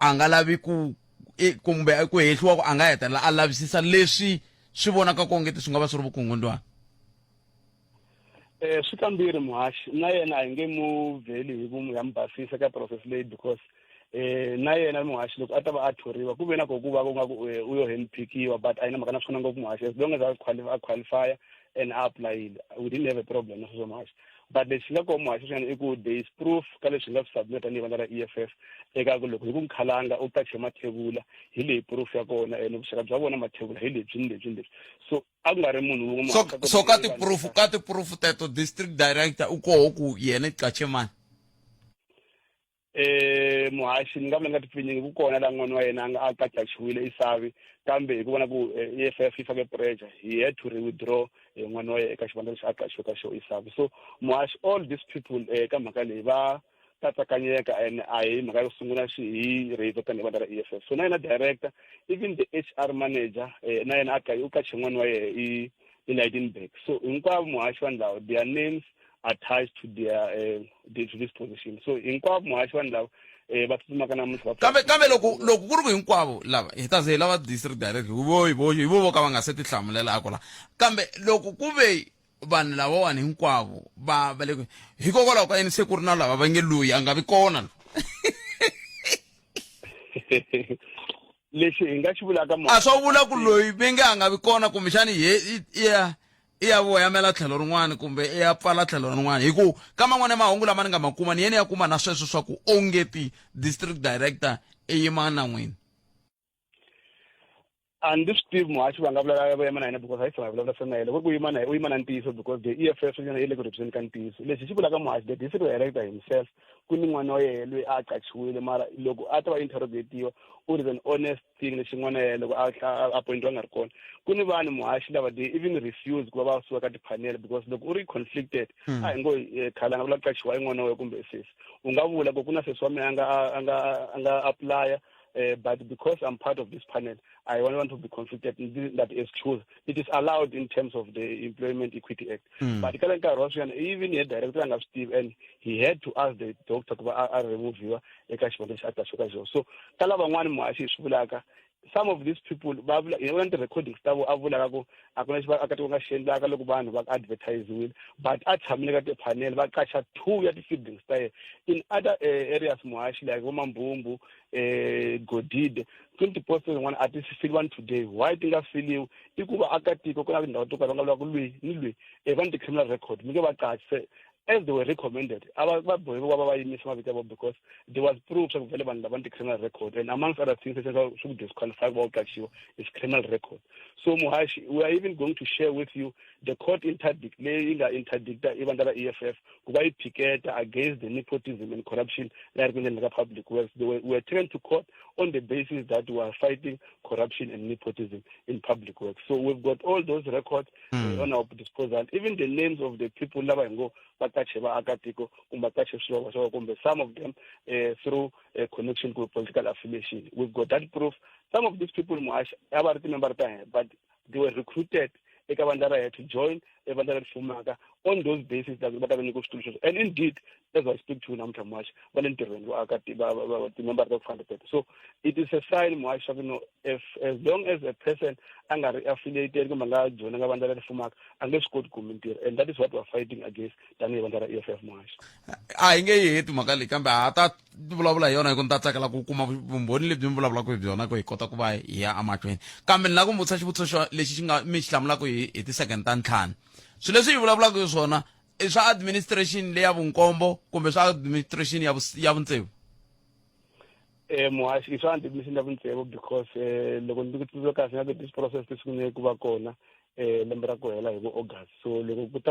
a nga lavi ku kumbe ku hehliwa ku a nga hetelela a lavisisa leswi swi vonaka kongeti swi nga va swi ri vukungundwana swi kambirhi muhaxi na yena a hi nge mu vheli hi ku ya mi basisa ka process leyi because na yena muhashi loko a ta va a thoriwa ku ve na ko ku va ku nga ku u yo handpickiwa but a yi na mhaka na swona ngopfu muhashi as long as a qualify and a aplayile we didn't have a problem na sweswo muhashi but lexi nga koho muhashi swona i ku there is proof ka leswi nga swi submit tanihi vandla ra EFF eka ku loko hi ku Mkhalanga u qache mathebula hi leyi proof ya kona and vuxaka bya vona mathebula hi lebyi so a ku nga ri munhu wun'we so ka ti-proof teto district director u koho ku yena i qache mani muhashi ni nga vula nga tipfinyingi ku kona la n'wana wa yena a qachachiwile Isavi kambe hi ku vona ku EFF yi fake pressure he had to withdraw n'wana wa yena eka xivandla lexi a qachiwe ka xo Isavi so muhashi all these people ka mhaka leyi va katsakanyeka and a hi mhaka yo sungula hi raise tanihi vandla ra EFF so na yena director even the HR manager na yena u qache n'wana wa yena i Lydenburg so hinkwavo muhashi vanhu lava their names attached to their to this position so hinkwavo muhashi vanhu lava va tsutsumaka namuntlha kambe loko ku ri ku hinkwavo lava hi ta ze lava district director hi vo ka va nga se ti hlamulelaka la kambe loko ku ve vanhu lavawani hinkwavo va le hikokwalaho ka yini se ku ri na lava va nge loyi a nga vi kona lexi hi nga xi vulaka a swo vula ku loyi ve nge a nga vi kona kumbexani i ya voyamela tlhelo rin'wana kumbe i ya pfala tlhelo rin'wana hi ku ka man'wana mahungu lama ni nga ma kuma ni yena ya kuma na sweswo swa ku onge ti-district director i yima na n'wini and this Steve muhashi va nga vulavula na yena because a yi tshama vulavula swona yena ku u yima na ntiyiso because the EFF yona yi le ku represent ka ntiyiso lexi xi vulaka muhashi the district director himself ku ni n'wana wa yena loyi a qachiwile mara loko a ta va interrogatiwa u ri an honest thing lexi n'wana ya yena loko a appointiwa nga ri kona ku ni vanhu muhashi lava they even refuse ku va va suka ka tipanel because loko u ri conflicted a hi ngo Khalanga vula qachiwa hi n'wana wa yena kumbe sesi u nga vula ku na sesi wa mina a nga apply but because I'm part of this panel, I don't want to be conflicted in that excuse. It is allowed in terms of the Employment Equity Act. But the current Russian, even the director of Steve, and he had to ask the doctor to remove you. So, some of these people, in the recording stuff, advertise with, but at the panel, two feeding style. In other areas, like Woman Bumbu, Godid, 20% one artist feel one today. Why think I feel you? You could akati kokona ndo to karanga la kulwi nilwi even the criminal record. As they were recommended, because there was proof of relevant the criminal record, and amongst other things, should disqualify is criminal record. So, Muhashi, we are even going to share with you the court interdict, even the EFF, why picket against the nepotism and corruption in the public works. We were taken to court on the basis that we are fighting corruption and nepotism in public works. So, we've got all those records on our disposal, even the names of the people some of them through a connection to political affiliation. We've got that proof. Some of these people, but they were recruited to join on those bases that and indeed, as I speak to Namta Muhashi, so it is a sign, Muhashi, if as long as a person affiliated and let's go to community, and that is what we're fighting against Daniel EFF Muhashi. I engage Makali Kamba, Bula Yona, Kuntataka, Kukuma, Bumboni, Bula Kubiona, Kotakubai, Ya Amatwin. Come and Lagum with such Lishing Mishlam Lako, it is second time. So let's see Bula Zona. Is administration level combo, Kumbes administration Yavunte. Muhashi is administration because this process is going to go on August. So August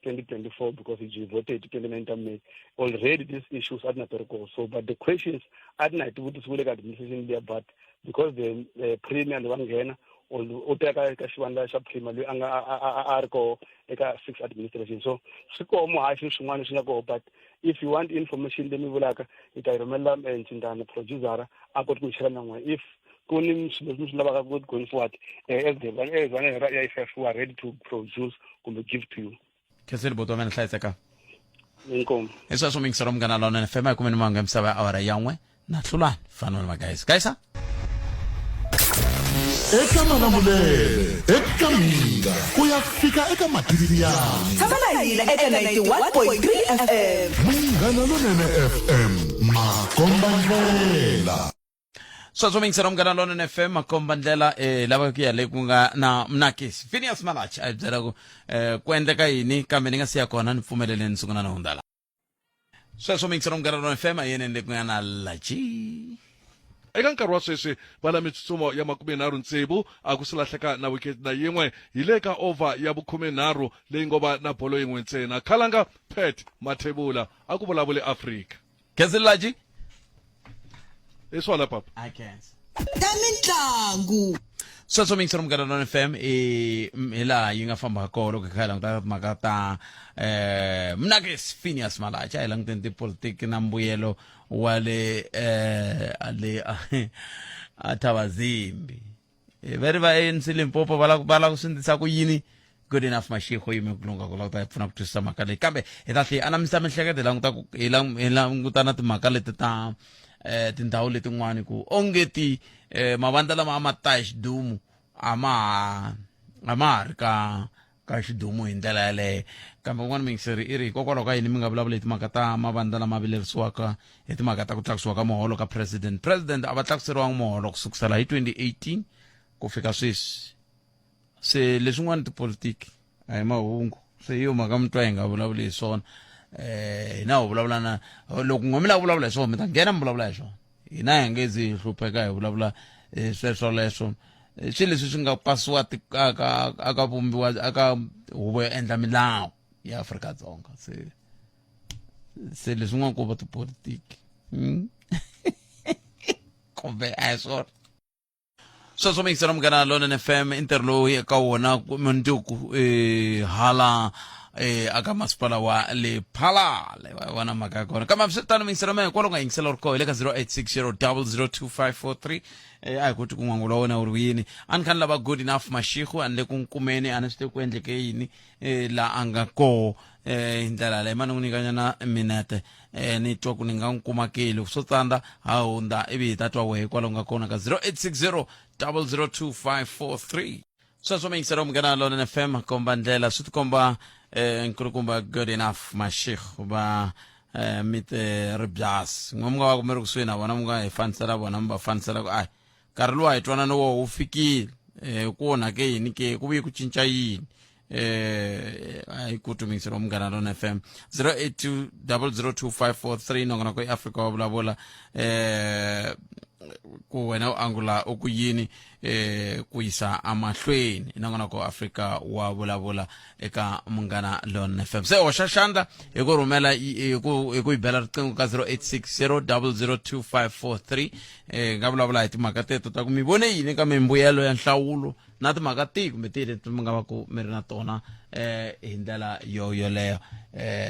2024 because it voted 29 May. Already these issues are not go. So, but the questions are not to this administration there, but because the premium one again. Oteka kashwanda shaprima anga arko eka 6 administration so siko Muhashi shungwana shinako but if you want information then vulaka itairomela ntindana producer akot kushira nangwe if kuni mhlaba good going forward as the EFF who are ready to produce kumbe give to you kesel boto men hlaiseka inkom eso so mingserom kana lona fema kumeni manga msaba awara yangwe na hlulana fanwa guys eka Malamulele eka Minga kuyafika eka Matiriyani Tsamana hina eka 91.3 FM Munghana Lonene FM makombandlela Swatsomingisa mngana lona FM makombandlela lava ku ya le ku nga na Mnakisi Phineas Malachi a byela ku ku endleka yini kambe ni nga siya kona ni pfumeleleni sunguna na hundala Swatsomingisa mngana lona FM yene le ku nga na Lachi eka nkarhi wa sweswi vana mitsumo ya 23 a ku silahleka na wicket na yin'we hi le ka over ya 13 leyi ngova na bolo yin'we ntsena khalanga Pat Mathebula a ku vulavule Afrika Lachi iswala papa I can't ta mitlangu Swatsomingisa mngana lona FM hila yi nga famba kolo ka khala ta makata Mnakisi Phineas Malachi a lang ti politiki na mbuyelo wale ale aThabazimbi veri va ANC Limpopo vala ku sindisa ku yini good enough mashiko yime kulunga ku lata pfuna ku twisisa mhaka leyi kambe hi ta tlhe anamisa mihleketo languta ku hi langutana timhaka leti ta tindhawu letin'wani ku ongeti mavandla lama a ma ta hi xidumu a ma ha ri ka xidumu hi ndlela yaleyo kambe kun'wana mingiseri i ri hikokwalaho ka yini mi nga vulavula hi timhaka ta mavandla lama vilerisiwaka hi timhaka ta ku tlakusiwa ka muholo ka president a va tlakuseriwanga muholo ku sukusela hi 2018 ku fika sweswi se leswin'wana tipolitiki a hi mahungu se hi yo mhaka mi twa hi nga vulavuli hi swona hina hi vulavula na loko n'we mi lava vulavula hi swona mi ta nghena mi vulavula hi swona hina hi ngezi hi hlupheka hi vulavula sweswoleswo swilo leswi swi nga pasiwa aka vumbiwa aka huvo yo endla milawu ya Afrika-Dzonga se leswin'wana ku va tipolitiki kumbe a hi swona Swatsomingisa mngana lona FM interlowu eka wona munduku hala aka masipala wa le Phalale wana mhaka kona kama msitano mingisela me kwalo nga yingisela riko ile ka 0860002543 a hi kuti ku n'wangulo wa wena u ri yini a ni khani lava good enough mashiko andle ku nkumeni a ni swi ku endleke yini la anga ko hi ndlela leyi ma ni n'wi nyikanyana minete ni twa ku ni nga n'wi kumakeli swo tsandza ha hundza ivi hi ta twa wehe kwalo nga kona ka 0860002543 Swatsomingisa mngana lona FM kombandlela swi tikomba nkulukumba good enough mashiko ba mite ribyasi n'we mga wa ku mi ri kusuhi na vona mi nga hi fanisela vona mi va fanisela ku ai nkarhi luwa hi twanana woho wu fikile ku onhake yini ke ku vuye ku cinca yini hi kutumingisa mngana lona FM 0820025443 nongona ku Africa wa vulavula ku wena u angula u ku yini ku yisa amahlweni nangona ku Africa wa vulavula eka mungana lona FM se hoxa xandla hi ku rhumela hi ku bela riqingho ka 0860002543 nga vulavula hi timhaka teto ta ku mi vone yini ka mimbuyelo ya nhlawulo na timhaka tihi kumbe tihi leti mi nga va ku mi ri na tona hi ndlela yoleyo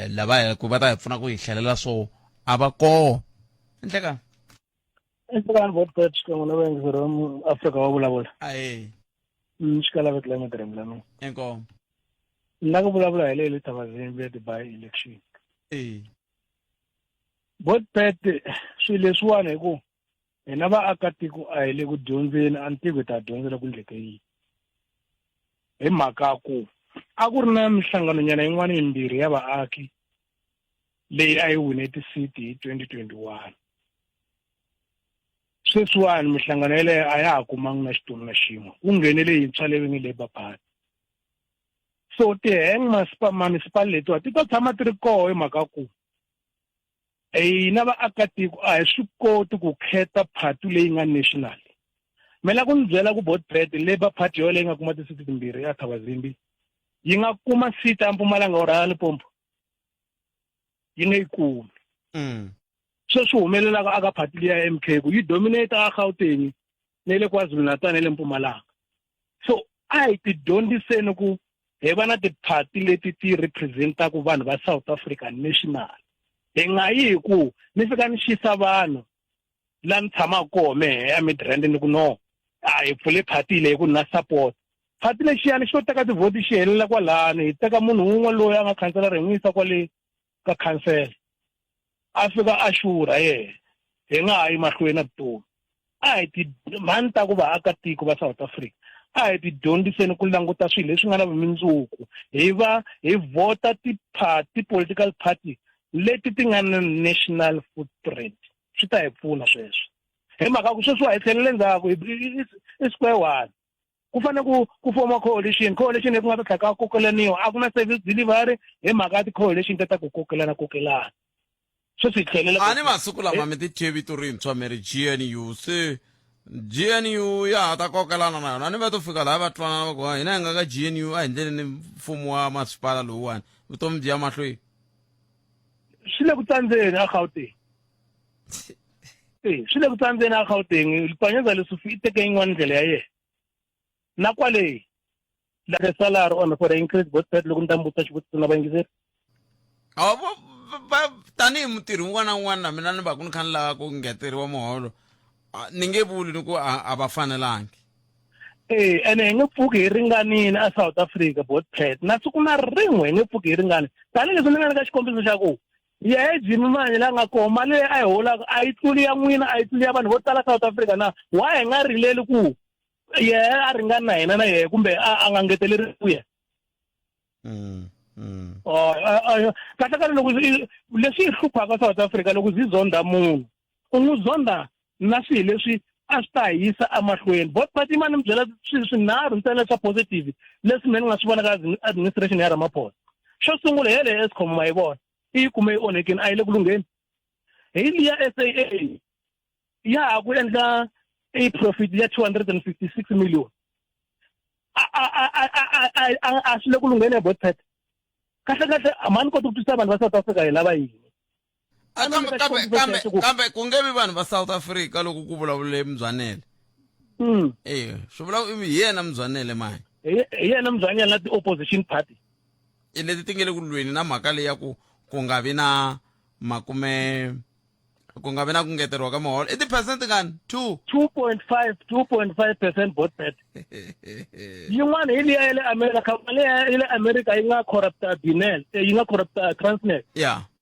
lava ku va ta hi pfuna ku hi hlalela swo a va kona endleka Instagram bot page ko na bang sa Africa wa vulavula. Ai. Xikala vetla mi tremla no. Enko. Na ku vulavula hi le Thabazimbi at by election. Bot page swi leswiwana hi ku hina vaakatiko a hi le ku dyondzeni antiko ta dyondzela ku ndleke yini. Hi mhaka ku a ku ri na mihlangano nyana yin'wana yimbirhi ya vaaki leyi a yi wine ti-seat hi 2021. Sweswiwani mihlangano yeleyo a ya ha kumangi na xitulu na xin'we ku nghenele yintshwa leyi nge Labour Party so ti-hang municipal letiwa ti ta tshama ti ri koho hi mhaka ku hina vaakatiko a hi swi koti ku khetha party leyi nga national me la ku ni byela ku Botbret Labour Party yo leyi nga kuma ti-seat timbirhi ya Thabazimbi yi nga kuma seat ya Mpumalanga or ya Limpopo yi nga yi kumi so swi humelelaka aka party leyi ya MK ku yi dominate a Gauteng ne le KwaZulu-Natal ne le Mpumalanga so a hi ti dyondziseni ku hi va na ti-party leti ti representaku vanhu va South Africa national hi nga yi ku ni fika ni xisa vanhu la ni tshamaka koho mehe ya Midrand ni ku no a hi pfule party leyi ku na support party lexiyani xo teka tivhoti xi helela kwalani hi teka munhu wun'we loyi a nga khanselara hi n'wi yisa kwale ka council a fika a xurha yehe hi nga ha yi mahlweni na vutomi a hi ti mani ta ku vaakatiko va South Africa a hi ti dyondziseni ku languta swilo leswi nga na vumundzuku hi vota ti-political party leti ti nga na national footprint swi ta hi pfuna sweswo hi mhaka ku sweswi wa hi tlhelele ndzhaku i square one ku fane ku forma coalition leyi ku nga ta tlhaka kokelaniwa a ku na service delivery hi mhaka ya ti-coalition ta ku kokelana sweswi hi tlhelele a ni masiku lama mi ti vito rintshwa mi ri GNU se GNU ya ha ta kokelana na yona a ni va to fika laha va twanana va ku hina hi nga ka GNU a hi ndleleni mfumo wa masipala lowuwani vutomi byi ya mahlweni swi le ku tsandzeni a Gauteng swi le ku tsandzeni a Gauteng Panyaza Lesufi i teke yin'wana ndlela ya yena na kwale la salary on for the increase both pet loko ndambuta xivutiso na vayingiseri tanihi mutirhi un'wana na un'wana na mina ni va ku ni kha ni lava ku ngeteriwa muholo ni nge vuli ni ku a va fanelangi ene hi nge pfuki hi ringanile a South Africa both pet na siku na rin'we hi nge pfuki hi ringane tanihileswi ni nga le ka xikombiso xa ku yehe Jimmy Manyi la nga koho mali leyi a hi holaka a yi tluli ya n'wina a yi tluli ya vanhu vo tala South Africa na wa hi nga rileli ku yehe a ringana na hina na yehe kumbe a nga ngeteleri ku ye kahlekahle loko leswi hi hluphaka South Africa loko zi zonda munhu u n'wi zonda na swilo leswi a swi ta yisa emahlweni both party mani mi byela swinharhu ntsena swa positive leswi mina ni nga swi vona ka administration ya Ramaphosa xo sungula hele Eskom ma yi vona i kume yi onhekini a yi le ku lungheni hi liya SAA ya ha ku endla i profit ya 256 million a swi le ku lungheni ya both party kahlekahle a mani koti ku twisisa vanhu va South Africa hi lava yini kambe ku nge vi vanhu va South Africa loko ku vulavule Mzwanele swi vula hi yena Mzwanele mani hi yena Mzwanele na ti-opposition party leti ti nge le ku lweni na mhaka leyi ya ku nga vi na ku nga vi na ku ngeteriwa ka muholo i ti-percent ngani 2.5% both party yin'wana hi liya ya le America mali ya le America yi nga corrupta Binel yi nga corrupta Transnet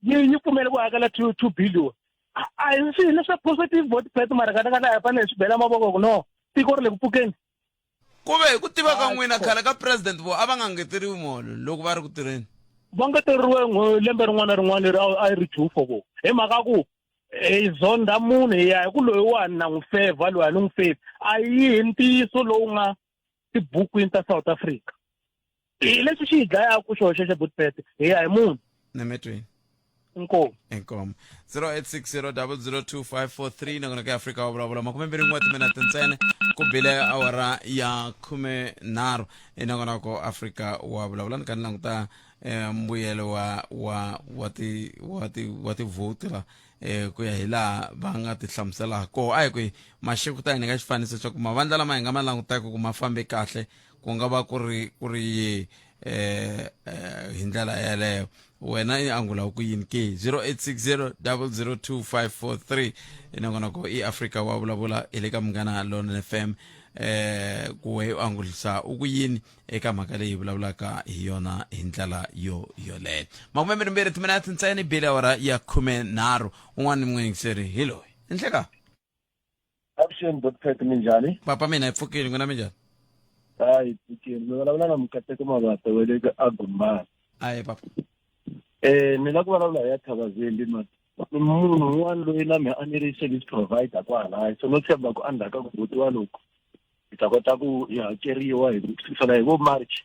yi pfumele ku hakela 2 billion a hi swi leswa positive vote pet mara kahlekahle hi fanele hi swi bela mavoko ku no tiko ri le ku pfukeni ku ve hi ku tiva ka n'wina khale ka president vo a va nga ngeteriwi muholo loko va ri ku tirheni va ngeteriwe lembe rin'wana na rin'wana leri a yi ri jufo vo hi mhaka ku hi zonda munhu hi ya hi ku loyiwani na n'wi feva loyi a ni n'wi fevi a yi hi ntiyiso lowu nga tibukwini ta South Africa leswi xi hi dlayaku xoho xexe butpet hi ya hi munhu nemetweni inkomo 0860002543 nakona ka Afrika wa vulavula 21 timinete ntsene ku bile awara ya 13 nakona ko Afrika wa vulavula ni kani languta mbuyelo wa ti vote la ku ya hi laha va nga ti hlamusela ko a hi ku maxiko ta hina ka xifaniso xa ku mavandla lama hi nga ma langutaka ku ma fambe kahle ku nga va ku ri hi ndlela yeleyo wena i angula ku yini ke 0860002543 nakona ko i Afrika wa vulavula ile ka Munghana Lonene FM ku we angulisa ku yini eka mhaka leyi vulavulaka hi yona hi ndlela yoleyo 22 timinete ntsena bile awara ya 13 un'wana ni n'wingiseri hi loyi enhleka Action Butpet minjhani papa mina hi pfukile n'wina minjhani hayi pfukile mi vulavula na Mukateko Mabata wa le ka Agumbani ayi papa ni la ku vulavula hi ya Thabazimbi munhu un'wana loyi na mi a ni ri service provider kwala so no tshemba ku andaka ku votiwa loko hi ta kota ku hi hakeriwa hi ku kusukela hi vo March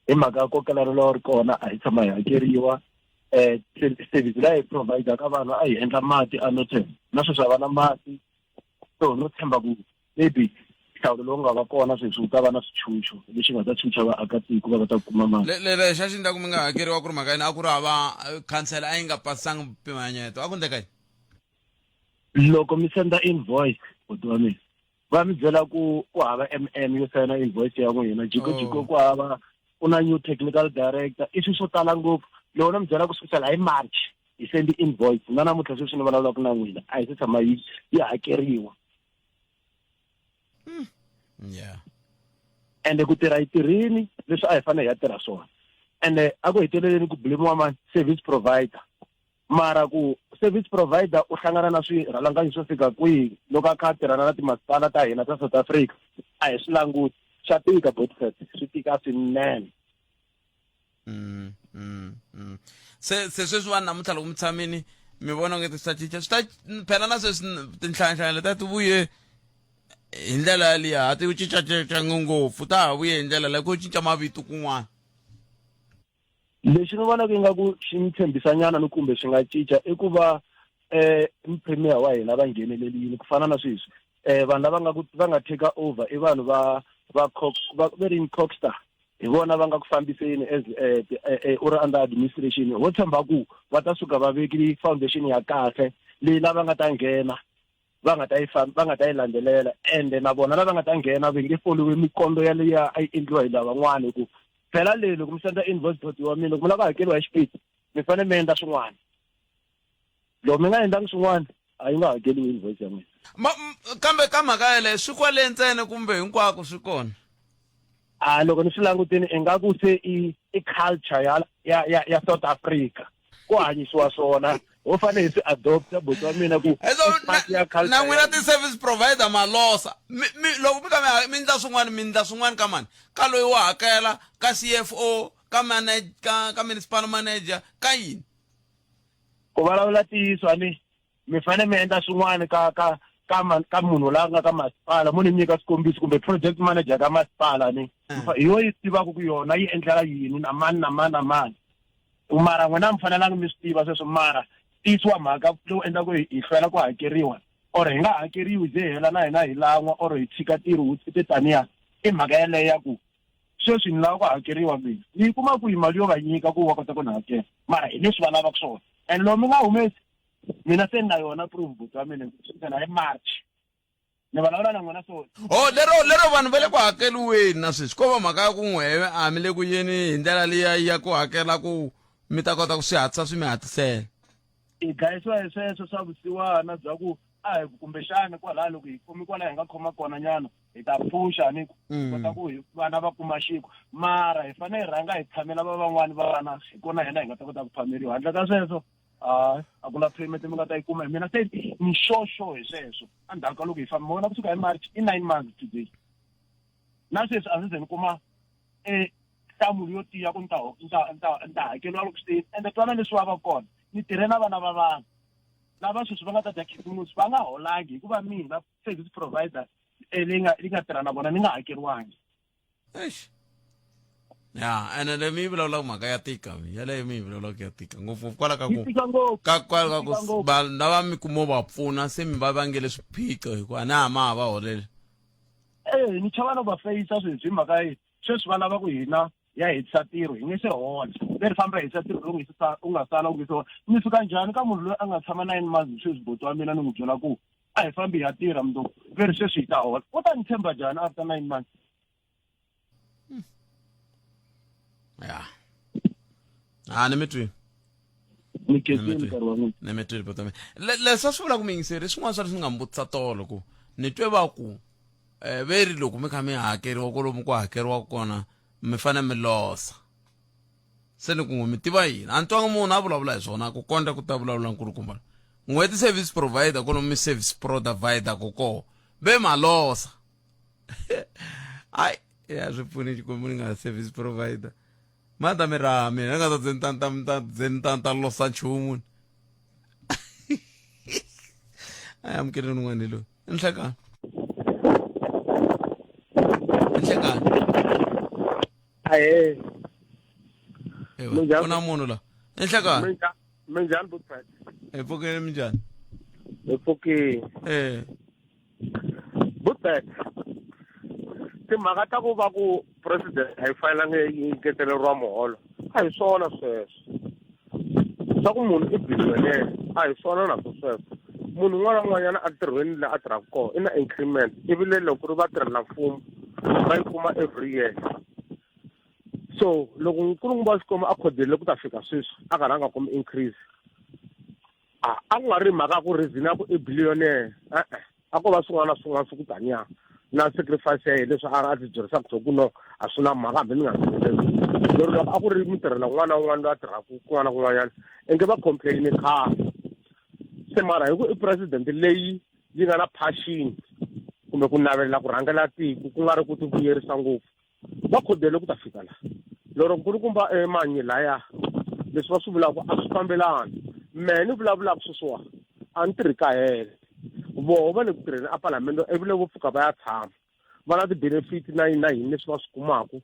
hi mhaka ya kokelano lowu ri kona a hi tshama hi hakeriwa service la hi provider ka vanhu a hi endla mati a no tshemba na sweswi va na mati so no tshemba ku maybe nhlawulo lowu nga va kona sweswi ta va na swichuxo leswi nga ta chucha vaakatiko va ta kuma mali le xa xinda ku mi nga hakeriwa ku ri mhaka yini a ku ri hava council a yi nga pasanga mpimanyeto a ku endleka yini loko mi senda invoice buti wa mina va mi byela ku hava yo sayina invoice ya n'wina jikojiko ku hava ku na new technical director i swilo swo tala ngopfu loko mi byela ku sukela hi March hi sendi invoice na namuntlha sweswi ni vulavulaka na n'wina a hi se tshama yi hakeriwa ende ku tirha hi tirhini leswi a hi fanele hi ya tirha swona ende a ku heteleleni ku blame mani service provider mara ku service provider u hlangana na swirhalanganyi swo fika kwihi loko a kha a tirhana na timasipala ta hina ta South Africa a hi swi languti swa tika Botfet swi tika swinene se sweswiwani namuntlha loko mi tshamini mi vona nge ti cinca swi ta phela na sweswi tinhlanhlanya leta ti vuye hi ndlela liya ti cincacinca ngopfu ta ha vuye hi ndlela leyi ku cinca mavito kun'wana. lexi ni vonaka ingaku xi ni tshembisanyana ni kumbe swi nga cinca i ku va premier wa hina va nghenelelini ku fana na sweswi vanhu lava va nga take over i vanhu va very in Cockstar hi vona va nga ku fambiseni as u ri under administration ho tshemba ku va ta suka va vekile foundation ya kahle leyi lava nga ta nghena va nga ta yi landzelela ende na vona lava nga ta nghena va nge foliwi mikondo ya leyi a yi endliwa hi lavan'wana ku phela leyi loko mi senda invoice bot wa mina loko mi lava hakeriwa hi xipidi mi fanele mi endla swin'wana loko mi nga endlangi swin'wana a yi nga hakeriwi invoice ya n'wina. Kambe ka mhaka yaleyo swi kwale ntsena kumbe hinkwako swi kona? Loko ni swi langutini ingaku se i culture ya South Africa ku hanyisiwa swona ho fanele hi swi adopta bot wa mina ku na n'wina ti-service provider malosa loko mi ka mi ndla swin'wana ka mani ka loyi wo hakela ka CFO ka municipal manager ka yini ku vulavula ntiyiso ani mi fanele mi endla swin'wana ka munhu la nga ka masipala mo ni nyika swikombiso kumbe project manager ka masipala ni hi yo yi tivaka ku yona yi endlela yini na mani mara n'wina mi fanelanga mi swi tiva sweswo mara tisiwa mhaka lowu endla ku hi hlwela ku hakeriwa or hi nga hakeriwi ze hela na hina hi lan'wa or hi tshika ntirho wu tite taniya i mhaka yaleyo ya ku sweswi ni lava ku hakeriwa mina ni kuma ku hi mali yo va nyika ku va kota ku ni hakela mara hi leswi va lavaka swona and loko mi nga humesi mina se na yona proof bot wa mina na hi March ni vulavula na n'wina so lero vanhu va le ku hakeliweni na sweswi ko va mhaka ya ku n'wehe a mi le ku yeni hi ndlela liya ya ku hakela ku mi ta kota ku swi hatlisa swi mi hatlisela i gayisiwa hi sweswo swa vusiwana bya ku a hi kumbexana kwalaha loko hi kumi kwalaha hi nga khoma kona nyana hi ta phusha ni kota ku vana va kuma xiko mara hi fanele hi rhanga hi phamela van'wani va vana hi kona hina hi nga ta kota ku phameriwa handle ka sweswo a ku na payment mi nga ta yi kuma hi mina se ni xoxo hi sweswo endzhaku ka loko hi famba vona kusuka hi March i 9 months today na sweswi a swi ze ni kuma nhlamulo yo tiya ku ni ta hakeriwa loko swi ende twana leswi va kona ni tirhe na vana va vanhu lava sweswi va nga ta dya khisimusi va nga holangi hikuva mina service provider leyi nga tirha na vona ni nga hakeriwangi. ya ene le mi vulavula ku mhaka ya tika yaleyo mi vulavula ku ya tika ngopfu kwala ka ku vanhu lava mi kumo va pfuna se mi va vangele swiphiqo hikuva na ma va holele ni chava no va feyisa sweswi hi mhaka sweswi va lava ku hina ya hetisa ntirho hi nge se hola leri famba hetisa ntirho lowu u nga sala u nge se hola ni fika njhani ka munhu loyi a nga tshama 9 months sweswi bot wa mina ni n'wi byela ku a hi fambi hi ya tirha mundoko veri sweswi hi ta hola u ta ni tshemba njhani after 9 months. ya ni mi twi ni mi twi botome leswi swi vula ku mi yingiseri swin'wana swa leswi ni nga mi vutisa tolo ku ni twe va ku veri loko mi kha mi hakeriwa kolomu ku hakeriwa kona mi fanele mi losa se ni ku n'wi mi tiva yini a ni twanga munhu a vulavula hi swona ku kondla ku ta vulavula nkulukumba n'weti service provider kolomu mi service provider ko koho ve ma losa ai ya swi pfuni xikombi ni nga service provider mata mi raha mina ni nga ta zenitanta losa nchumu ai amukeleni n'wani loyi i nhlekani aye ku na munhu la i nhlekani minjhani Bootpad hi pfukeni minjhani hi pfukeni Bootpad timhaka ta ku va ku president a yi fanelanga yi ngeteleriwa muholo a hi swona sweswo swa ku munhu i billionaire a hi swona na sweswo munhu un'wana na un'wanyana a tirhweni laha a tirhaka kona i na increment ivile loko ku ri va tirhela mfumo va yi kuma every year so loko nkulukumba wa xikomo a khoderile ku ta fika sweswi a karhi a nga kumi increase a ku nga ri mhaka ku reason ya ku i billionaire a ko va swin'wana na swin'wana swi ku tanyana na sacrifice ya leswi a ti byerisaka swo ku no a swi na mhaka hambi ni nga swi lero loko a ku ri mitirhela n'wana na un'wana loyi a tirhaka kun'wana na kun'wanyana i nge va complain khale se mara hi ku i president leyi yi nga na passion kumbe ku navelela ku rhangela tiko ku nga ri ku ti vuyerisa ngopfu va khodele ku ta fika la lero nkulukumba emanyi laya leswi va swi vulaka a swi fambelani me ni vulavulaka sweswiwa a ni tirhi kahele voho va le ku tirheni a palamende evile vo pfuka va ya tshama va na ti-benefit na yini leswi va swi kumaku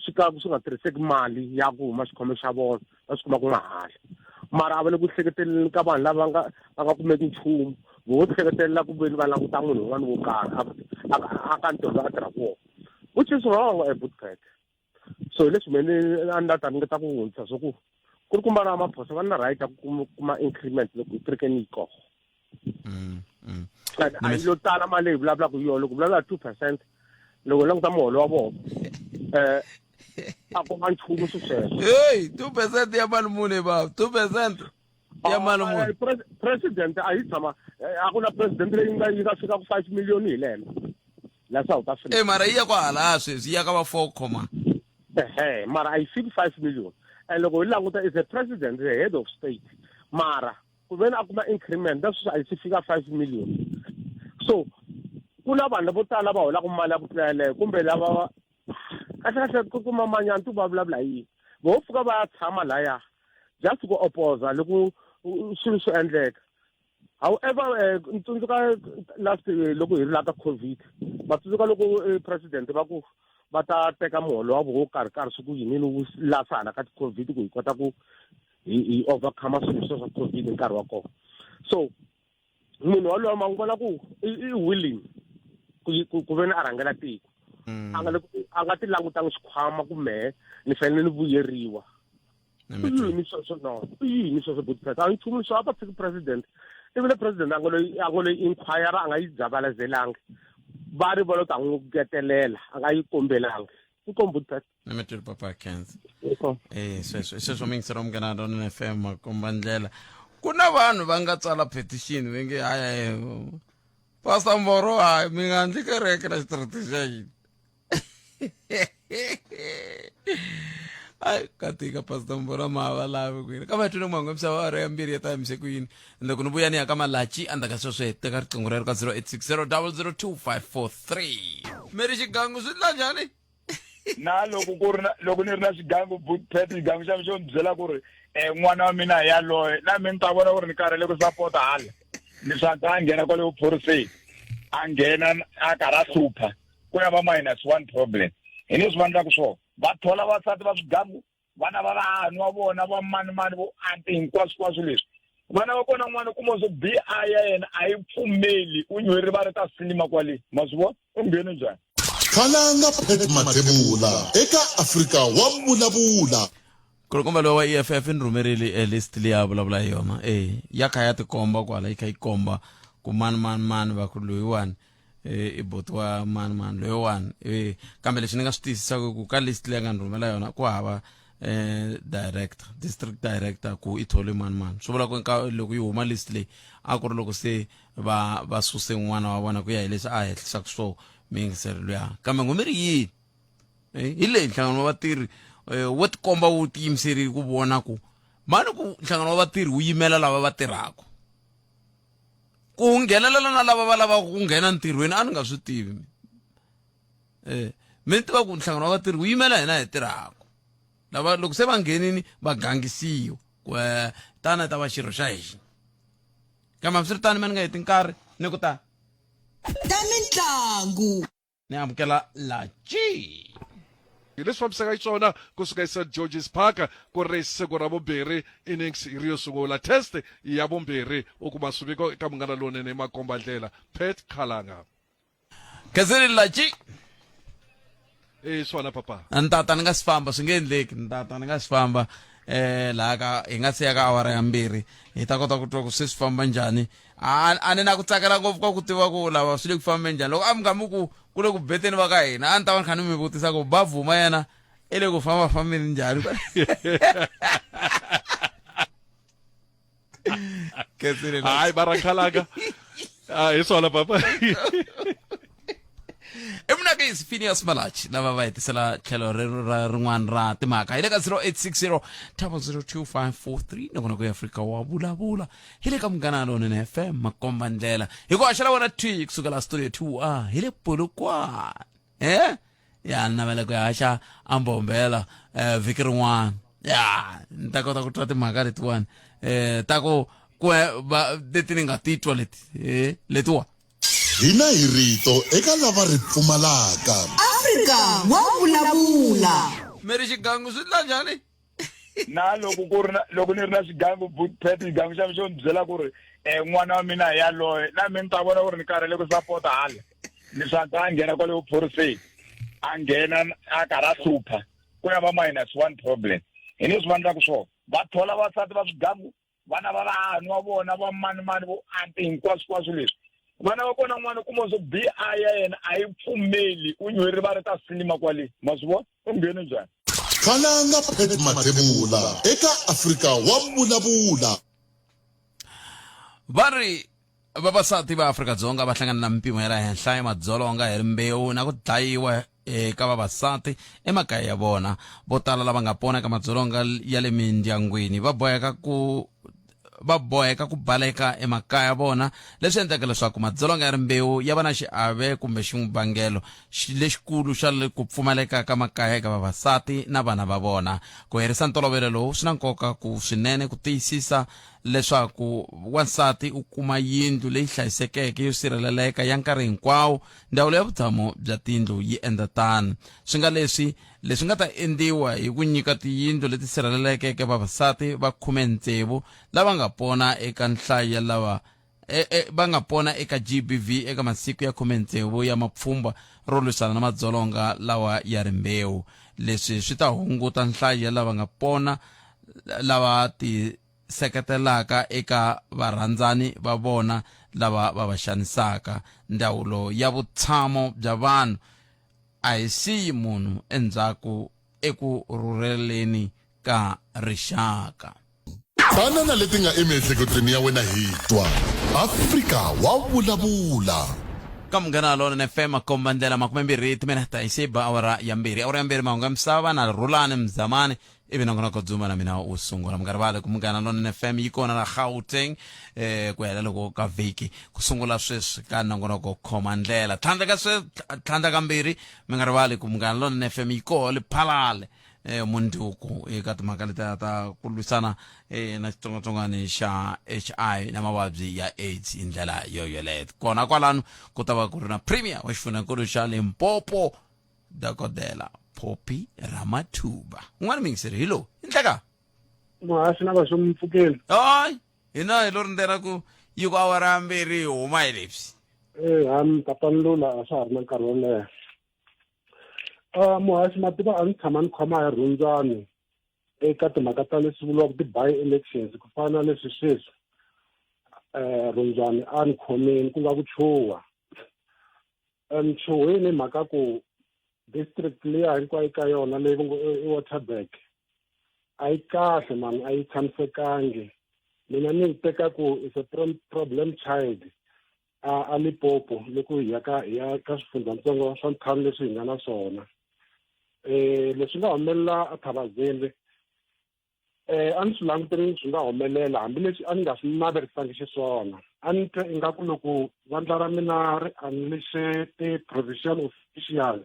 swi kaku swi nga tirhiseki mali ya ku huma xikhome xa vona va swi kumaku mahala mara a va le ku hleketeleni ka vanhu lava va nga kumeki nchumu vo ti hleketelela ku veni va languta munhu un'wana wo karhi aka ntirho loyi a tirhaka wona which is wrong Bootcat. So leswi mene a ni ta ringeta ku hundzisa swa ku ri ku mbala maphosa va na right ya ku kuma increment loko tirhekeni yi koho a yi lo tala mali leyi vulavulaka hi yona loko vulavula 2% loko languta muholo wa vona a ku nga nchumu sweswo hey 2% ya mali mune baba 2% ya mali mune president a yi tshama a ku na president leyi nga fika ku 5 million hi lembe la South Africa mara yi ya kwa hala sweswi yi ya ka va 4 mara a yi fiki 5 million loko hi languta is a president the head of state mara ku veni a kuma increment that's a yi si fika 5 million so ku na vanhu vo tala va holaka mali ya ku tlula yaleyo kumbe lava kahle ku kuma manyana tu va vulavula hi yini vo fika va ya tshama laya just ku opposa loko swilo swi endleka however ntsundzuka last loko hi ri la ka covid va tsundzuka loko president va ku va ta teka muholo wa vona karhi swi ku yini wu lasana ka covid ku hi kota ku hi overcome swilo swa covid nkarhi wa kona so munhu walowo ma n'wi vona ku i willing ku ve ni a rhangela tiko a nga ti langutanga xikhwama ku mehe ni fanele ni vuyeriwa yini sweswo Bootcat a nchumu leswi a va tshiki president ivile president a ngo loyi inquire a nga yi dzavalazelanga va ri volo ta n'wi getelela a nga yi kombelanga inkomu Bootcat Nemetri papa Kenzi sweswo mi ngisera umngana Lona FM makomba ndlela ku na vanhu va nga tsala petition ve nge haya Pastor Mboro mi nga ndli kereke na xitiriti xa yini ay katika Pastor Mboro ma va lavi ku yini kama tuni mwangu msa wa ya mbiri ya ta mise ku yini ndo kuno buya ni ya kama lachi anda ka sweswe teka riqingho rero ka 0860002543 meri xigangu swi la njhani na loko ni ri na xigangu Bootcat xigangu xa xo byela ku ri n'wana wa mina ya loye na mina ta vona ku ri ni karhele ku support hala ni swa ta nghena kwale vuphoriseni a nghena a karhi a hlupha ku ya va -1 problem hi leswi va endlaka swona va thola vasati va swigangu vana va vanhu wa vona va mani vo anti hinkwaswo leswi vana va kona n'wana kuma swo BI ya yena a yi pfumeli u nywerhi va ri ta silima kwale ma swi vona u nghene njhani Khalanga Pet Mathebula eka Afrika wa vulavula Kulukumba lo wa EFF ni rhumerile list leya vulavula hi yona ya kha ya tikomba kwala yi kha yi komba ku mani va ku loyiwani i bot wa mani loyiwani kambe lexi ni nga swi tiyisisaka ku ka list leyi nga ni rhumela yona ku hava director district director ku i thole mani swi vula ku loko yi huma list leyi a ku ri loko se va suse n'wana wa vona ku ya hi leswi a hehlisaka swo mingiselo ya kambe ngomiri yini hi leyi nhlangano wa vatirhi wo tikomba wu tiyimiserile ku vona ku mani ku nhlangano wa vatirhi wu yimela lava va tirhaka ku nghenelela na lava va lavaka ku nghena ntirhweni a ni nga swi tivi mi tiva ku nhlangano wa vatirhi wu yimela hina hi tirhaka lava loko se va nghenini va gangisiwa ku tana ta va xirho xa hina kambe hambiswiritano mi ni nga heti nkarhi ni ku ta mitlangu ni amukela lachi leswi fambisaka xiswona kusuka eSt George's Park ku ri siku ra vumbirhi innings ro sungula test ya vumbirhi u kuma swiviko eka Munghana Lonene makomba ndlela Pet Khalanga Khensile lachi swona papa ntata ni nga si famba swi nge endleki ntata ni nga si famba laha ka hi nga si ya ka awara ya mbirhi hi ta kota ku twa ku se swi famba njhani a ni na ku tsakela ngopfu ka ku tiva ku lava swi le ku fambeni njhani loko a mi nga mi ku le ku beteni va ka hina a ni ta va ni kha ni mi vutisa ku bavhuma yena i le ku fambafambeni njhani hayi Barakhalanga hi swona papa emunakesi Phineas Malachi lava va hetisela tlhelo rin'wana ra timhaka hi le ka 0860002543 nakona ku Afrika wa vulavula hi le ka Munghana Lonene FM makomba ndlela hi ku haxela wona twi kusukela studio 2 hi le Polokwane ya navela ku haxa ambombela vhiki rin'wana ya ni ta kota ku twa timhaka letiwani ta ku leti ni nga titwa letiwa hina hi rito eka lava ri pfumalaka. Afrika wa vulavula. Meri xigangu swi tla njhani? Na loko ni ri na xigangu Bootpet xigangu xa xo ni byela ku ri n'wana wa mina ya loye na mina ta vona ku ri ni karhele ku support hala ni swa ta nghena kwale vuphoriseni a nghena a karhi a hlupha ku ya va -1 problem hi leswi va endlaku swona va thola vasati va swigangu vana va vanhu wa vona va mani vo anti hinkwaswo leswi vana va kona n'wana kuma swo bi a ya yena a yi pfumeli u nywerhi va ri ta sinima kwale ma swi vona u nghene njhani. Khalanga Pet Mathebula eka Afrika wa vulavula. Vari vavasati va Afrika-Dzonga va hlangana na mpimo ya le henhla ya madzolonga hi rimbewu na ku dlayiwa eka vavasati emakaya ya vona. Vo tala lava nga pona eka madzolonga ya le mindyangwini va boheka ku baleka emakaya ya vona, leswi endlaka leswaku madzolonga ya rimbewu ya va na xiave kumbe xivangelo lexikulu xa ku pfumaleka ka makaya eka vavasati na vana va vona. Ku herisa ntolovelo lowu swi na nkoka swinene ku tiyisisa leswaku wansati u kuma yindlu leyi hlayisekeke yo sirheleleka ya nkarhi hinkwawo. Ndzawulo ya vutshamo bya tindlu yi endla tano. Swi nga leswi nga ta endliwa hi ku nyika tiyindlu leti sirhelelekeke vavasati va 16 lava nga pona eka nhlayo lava va nga pona eka GBV eka masiku ya 16 ya mapfhumba ro lwisana na madzolonga lawa ya rimbewu. Leswi swi ta hunguta nhlayo ya lava nga pona lava ti seketelaka eka varhandzani va vona lava va xanisaka. Ndzawulo ya vutshamo bya vanhu a hi siyi munhu endzhaku eku rhurheleni ka rixaka. Banana leti nga emiehleketweni ya wena hi twa Afrika wa vulavula. Ka Munghana Lonene FM makomba ndlela 20 timinete hi siba awara ya mbirhi mahungu ya misava na Rhulani Mzamani ivi nongonoko dzuma na mina u sungula mngarivale ku Munghana Lonene FM yi kona na Gauteng ku hela loko ka vhiki ku sungula sweswi ka nongonoko khoma ndlela tlhandla ka mbirhi mngarivale ku Munghana Lonene FM yi kona Phalale munduku eka timhaka leti ta ku lwisana na xitsongwatsongwana xa HIV na mavabyi ya AIDS hi ndlela yoyoleyo. Kona kwalano ku ta va ku ri na premier wa xifunennkulu xa Limpopo Dokodela Phophi Ramathuba. N'wana mingiseri hi lowu hi ndleka muhasi na va swo mpfukeli hayi hina hi lo rindzela ku yi ku awara mbirhi hi huma hi leswi ham tapanlula a swa ha ri na nkarhi wo leha. Muhasi mativa a ni tshama ni khoma hi rhundzani eka timhaka ta leswi vuriwaka ti-by-elections ku fana na leswi sweswi rhundzani a ni khomeni ku nga ku chuha chuheni hi mhaka ku district liya hinkwayo ka yona leyi va ngo Waterberg a yi kahle mani a yi tshamisekangi. Mina ni yi teka ku is a problem child a Limpopo loko hi ya ka swifundzantsongo swa ntlhanu leswi hi nga na swona. Leswi nga humelela a Thabazimbi a ni swi langutele swi nga humelela hambileswi a ni nga swi naverisangi xiswona. A ni twa ingaku loko vandla ra mina ri anlixe ti-provincial official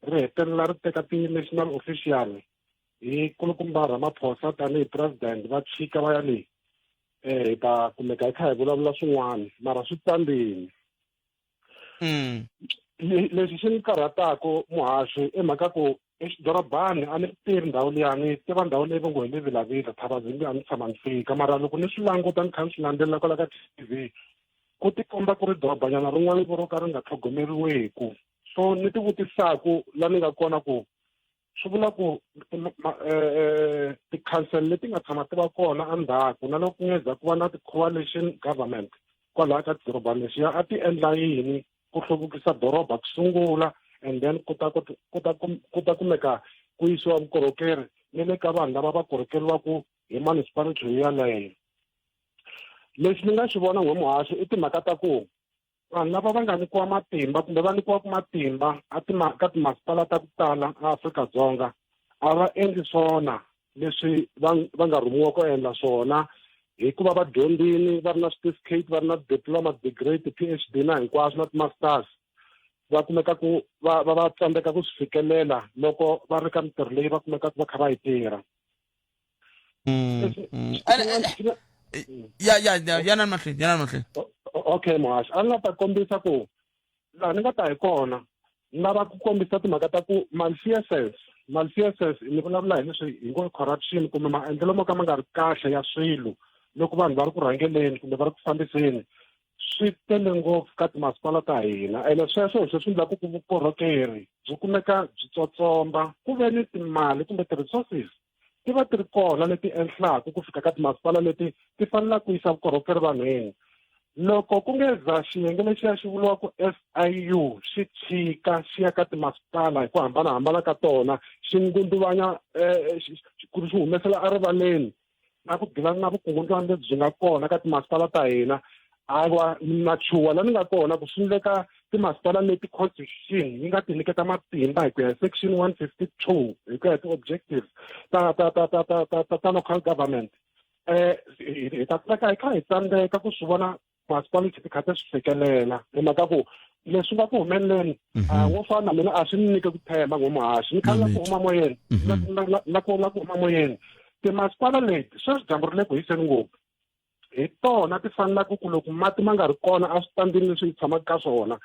ri hetelela ri teka ti-national official hi kulukumba Ramaphosa tanihi president va chika va ya leyi hi ta kumeka hi kha hi vulavula swin'wana mara swi tsandzeni. Leswi xi ni karhataka muhaxi i mhaka ku exidorobani a ni tirhi ndhawu liyani tiva ndhawu leyi va ngo hi le Vilavila Thabazimbi a ni tshama ni fika mara loko ni swi languta ni kha ni swi landzelela kwala ka TV ku tikomba ku ri dorobanyana rin'wana ro ka ri nga tlhogomeriweku. So ni ti vutisaku la ni nga kona ku swi vula ku ti-council leti nga tshama ti va kona endzhaku na loko ku ngeza ku va na ti-coalition government kwalaha ka dorobani lexiya a ti endla yini ku hluvukisa doroba ku sungula and then ku ta kumeka ku yisiwa vukorhokeri ni le ka vanhu lava va korhokeriwaku hi municipality yaleyo. Leswi ni nga swi vona n'we muhaxi i timhaka ta ku vanhu lava va nga nyikiwa matimba kumbe va nyikiwaka matimba ka timasipala ta ku tala a Afrika-Dzonga a va endli swona leswi va nga rhumiwa ku endla swona hikuva va dyondzini va ri na certificate va ri na diploma degree ti-PhD na hinkwaswo na ti-masters va kumeka ku va tsandzeka ku swi fikelela loko va ri ka mintirho leyi va kumeka va kha va yi tirha. yana mahlweni Okay Mohashi, a ni nga ta kombisa ku laha ni nga ta hi kona ni lava ku kombisa timhaka ta ku malfeasance ni vulavula hi leswi hi ngo corruption kumbe maendlelo mo ka ma nga ri kahle ya swilo loko vanhu va ri ku rhangeleni kumbe va ri ku fambiseni swi tele ngopfu ka timasipala ta hina ene sweswo hi swi endlaku ku vukorhokeri byi kumeka byi tsotsomba ku ve ni timali kumbe ti-resources ti va ti ri kona leti endlaku ku fika ka timasipala leti ti fanelaka ku yisa vukorhokeri vanhwini loko ku nge za xiyenge lexiya xi vuriwaka SIU xi tshika xi ya ka timasipala hi ku hambanahambana ka tona xi ngunduvanya ku ri xi humesela erivaleni na ku gilana na vukungundzwana lebyi byi nga kona ka timasipala ta hina hawa na chuwa la ni nga kona ku sunguleka timasipala leti constitution yi nga ti nyiketa matimba hi ku ya section 152 hi ku ya ti-objectives ta local government hi ta tsaka hi kha hi tsandzeka ku swi vona masipala ti kha ti swi fikelela hi mhaka ku leswi nga ku humeleleni wo fana na mina a swi ni nyike ku themba ngomuhashi ni khala ku huma moyeni na ku huma moyeni timasipala leti sweswi dyambu ri le ku hiseni ngopfu hi tona ti fanelaka ku loko mati ma nga ri kona a switandini leswi hi tshamaka ka swona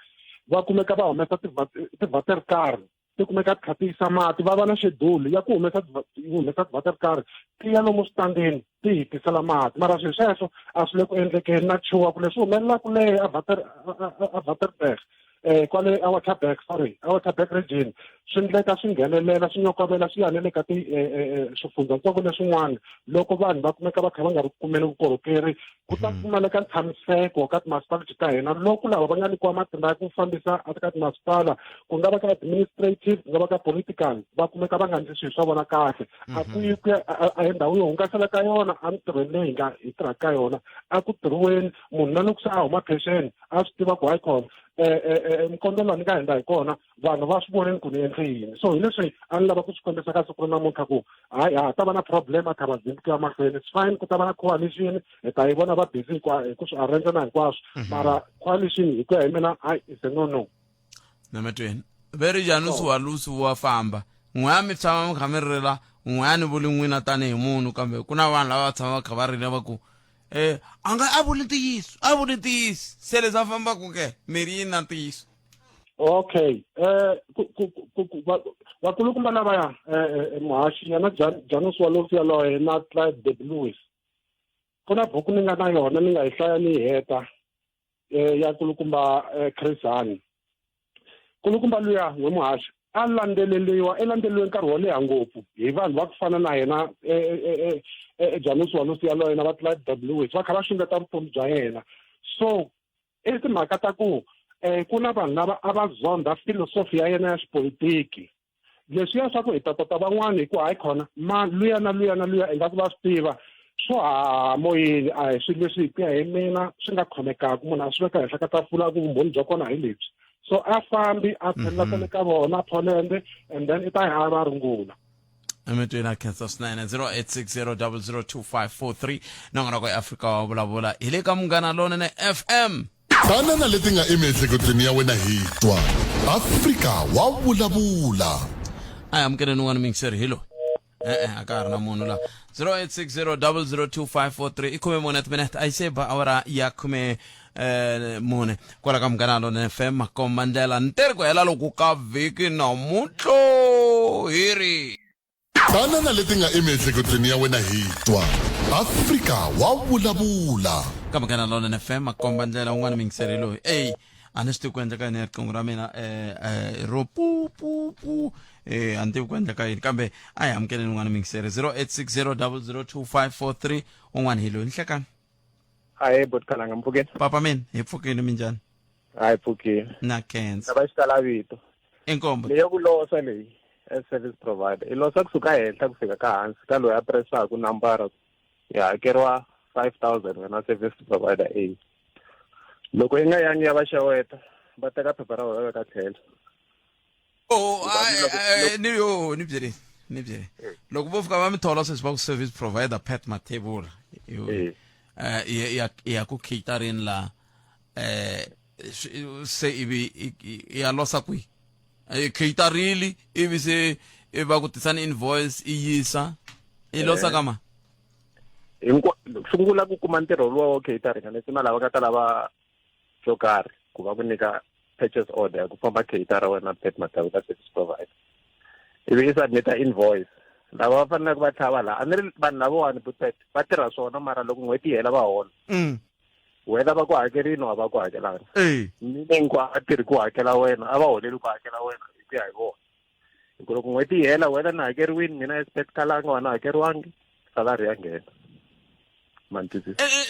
va kumeka va humesa tivhata ri karhi ti kumeka ti kha ti yisa mati va va na xedulu ya ku humesa tivhata ri karhi ti ya lomu switandini ti hi tisela mati mara swilo sweswo a swi le ku endlekeni na chuwa ku leswi humelelaka leyi a Waterberg kwale a Waterberg region swi endleka swi nghenelela swi nyokovela swi yanele ka swifundzatsongo leswin'wana loko vanhu va kumeka va kha va nga ri kumeni vukorhokeri ku ta pfumaleka ntshamiseko ka timasipala ta hina loko lava va nga nyikiwa matimba ya ku fambisa eka timasipala ku nga va ka administrative ku nga va ka political va kumeka va nga ndli swilo swa vona kahle a ku yi ku a ndhawu yo hungasela ka yona a mitirhweni leyi hi tirhaka ka yona a ku tirhiweni munhu na loko se a huma pension a swi tiva ku hayi khona mkondzelo ni nga endla hi kona vanhu va swi voneni ku ni endle yini so hi leswi a ni lava ku swi kombisa ka siku ri namuntlha ku hayi ta va na problem a Thabazimbi ku ya mahlweni it's fine ku ta va na coalition hi ta yi vona va busy hi ku swi arrange na hinkwaswo mara coalition hi ku ya hi mina hayi is a no nametweni veri janusi wa lusi wa famba n'we mi tshama mi kha mi rila n'wana vuli n'wina tanihi munhu kambe ku na vanhu lava tshama va kha va rila va ku a nga a vuli ntiyiso se leswi a fambaka ke miri yi na ntiyiso okay vakulukumba lavaya muhashi yana Janusi wa lusi yaloye na Clive de Lewis ku na buku ni nga na yona ni nga yi hlaya ni heta ya kulukumba Chris Hani kulukumba luya n'wemuhashi a elandeleliwe nkarhi wo leha ngopfu hi vanhu va ku fana na yena Janusi wa lusi yaloye na va Clive de Lewis va kha va xungeta vutomi bya yena so i timhaka ta ku ku na vanhu lava a va zonda filosofi ya yena ya xipolitiki leswiya swa ku hi ta kota van'wana hi ku hayi khona luya na luya ingaku va swi tiva swo moyeni a hi swilo leswi hi ku ya hi mina swi nga khomekaka munhu a swi veka henhla ka tafula ku vumbhoni bya kona hi lebyi so a fambi a tlhelela ka vona Poland and then i ta hi hava rungula emetweni a khensa swinene 0860002543 nongona kwa Africa wa vulavula hi le ka Munghana Lonene FM tana leti nga emiehleketweni ya wena hi twa Africa wa vulavula aya amukele nungwana mingiseri hilo a ka ha ri na munhu la 0860002543 ikhume mune timinete a yi se ba awara ya khume mune kwala ka Munghana Lonene FM Makomba Ndlela nteri ku hela loko ka vhiki namuntlho hiri tana leti nga emiehleketweni ya wena hi twa Africa wa vulavula ka Munghana Lonene FM Makomba Ndlela un'wana mingiseri loyi a ni swi tivi ku endleka yini riqingho ra mina ro pu a ni tivi ku endleka yini kambe a hi amukeleni un'wana mingiseri 0860002543 un'wana hi loyi ni hlekani hayi botkhalanga mpfukeni papa min hi pfukeni minjhani hayi pfukeni na khensa lava xitala vito inkombo leyi ku losa leyi as service provider i losa kusuka henhla ku fika ka hansi ka loyi a pressaku nambara ya hakeriwa 5,000 wena service provider loko yi nga yangi ya va xeweta va teka phepha ra wena ka tlhelo ni byeli loko vo fika va mi thola sweswi va ku service provider Pat Matebula ya ku catering la se ivi ya losa kwi caterili ivi se va ku tisana invoice i yisa i losa kama sungula ku kuma ntirho luwa wa catering and na lava nga ta lava swo karhi ku va ku nyika purchase order ku famba cater wena Pat Matau ka service provider ivi i submita invoice lava va faneleke va tlhava laha a ni ri vanhu lavawani Butet va tirha swona mara loko n'hweti yi hela va hola wena va ku hakerini wa va ku hakelanga meaning ku a tirhi ku hakela wena a va holeli ku hakela wena hi ku ya hi vona hi ku loko n'hweti yi hela wena ni hakeriwini mina expect kalanga wa na hakeriwangi salary ya nghena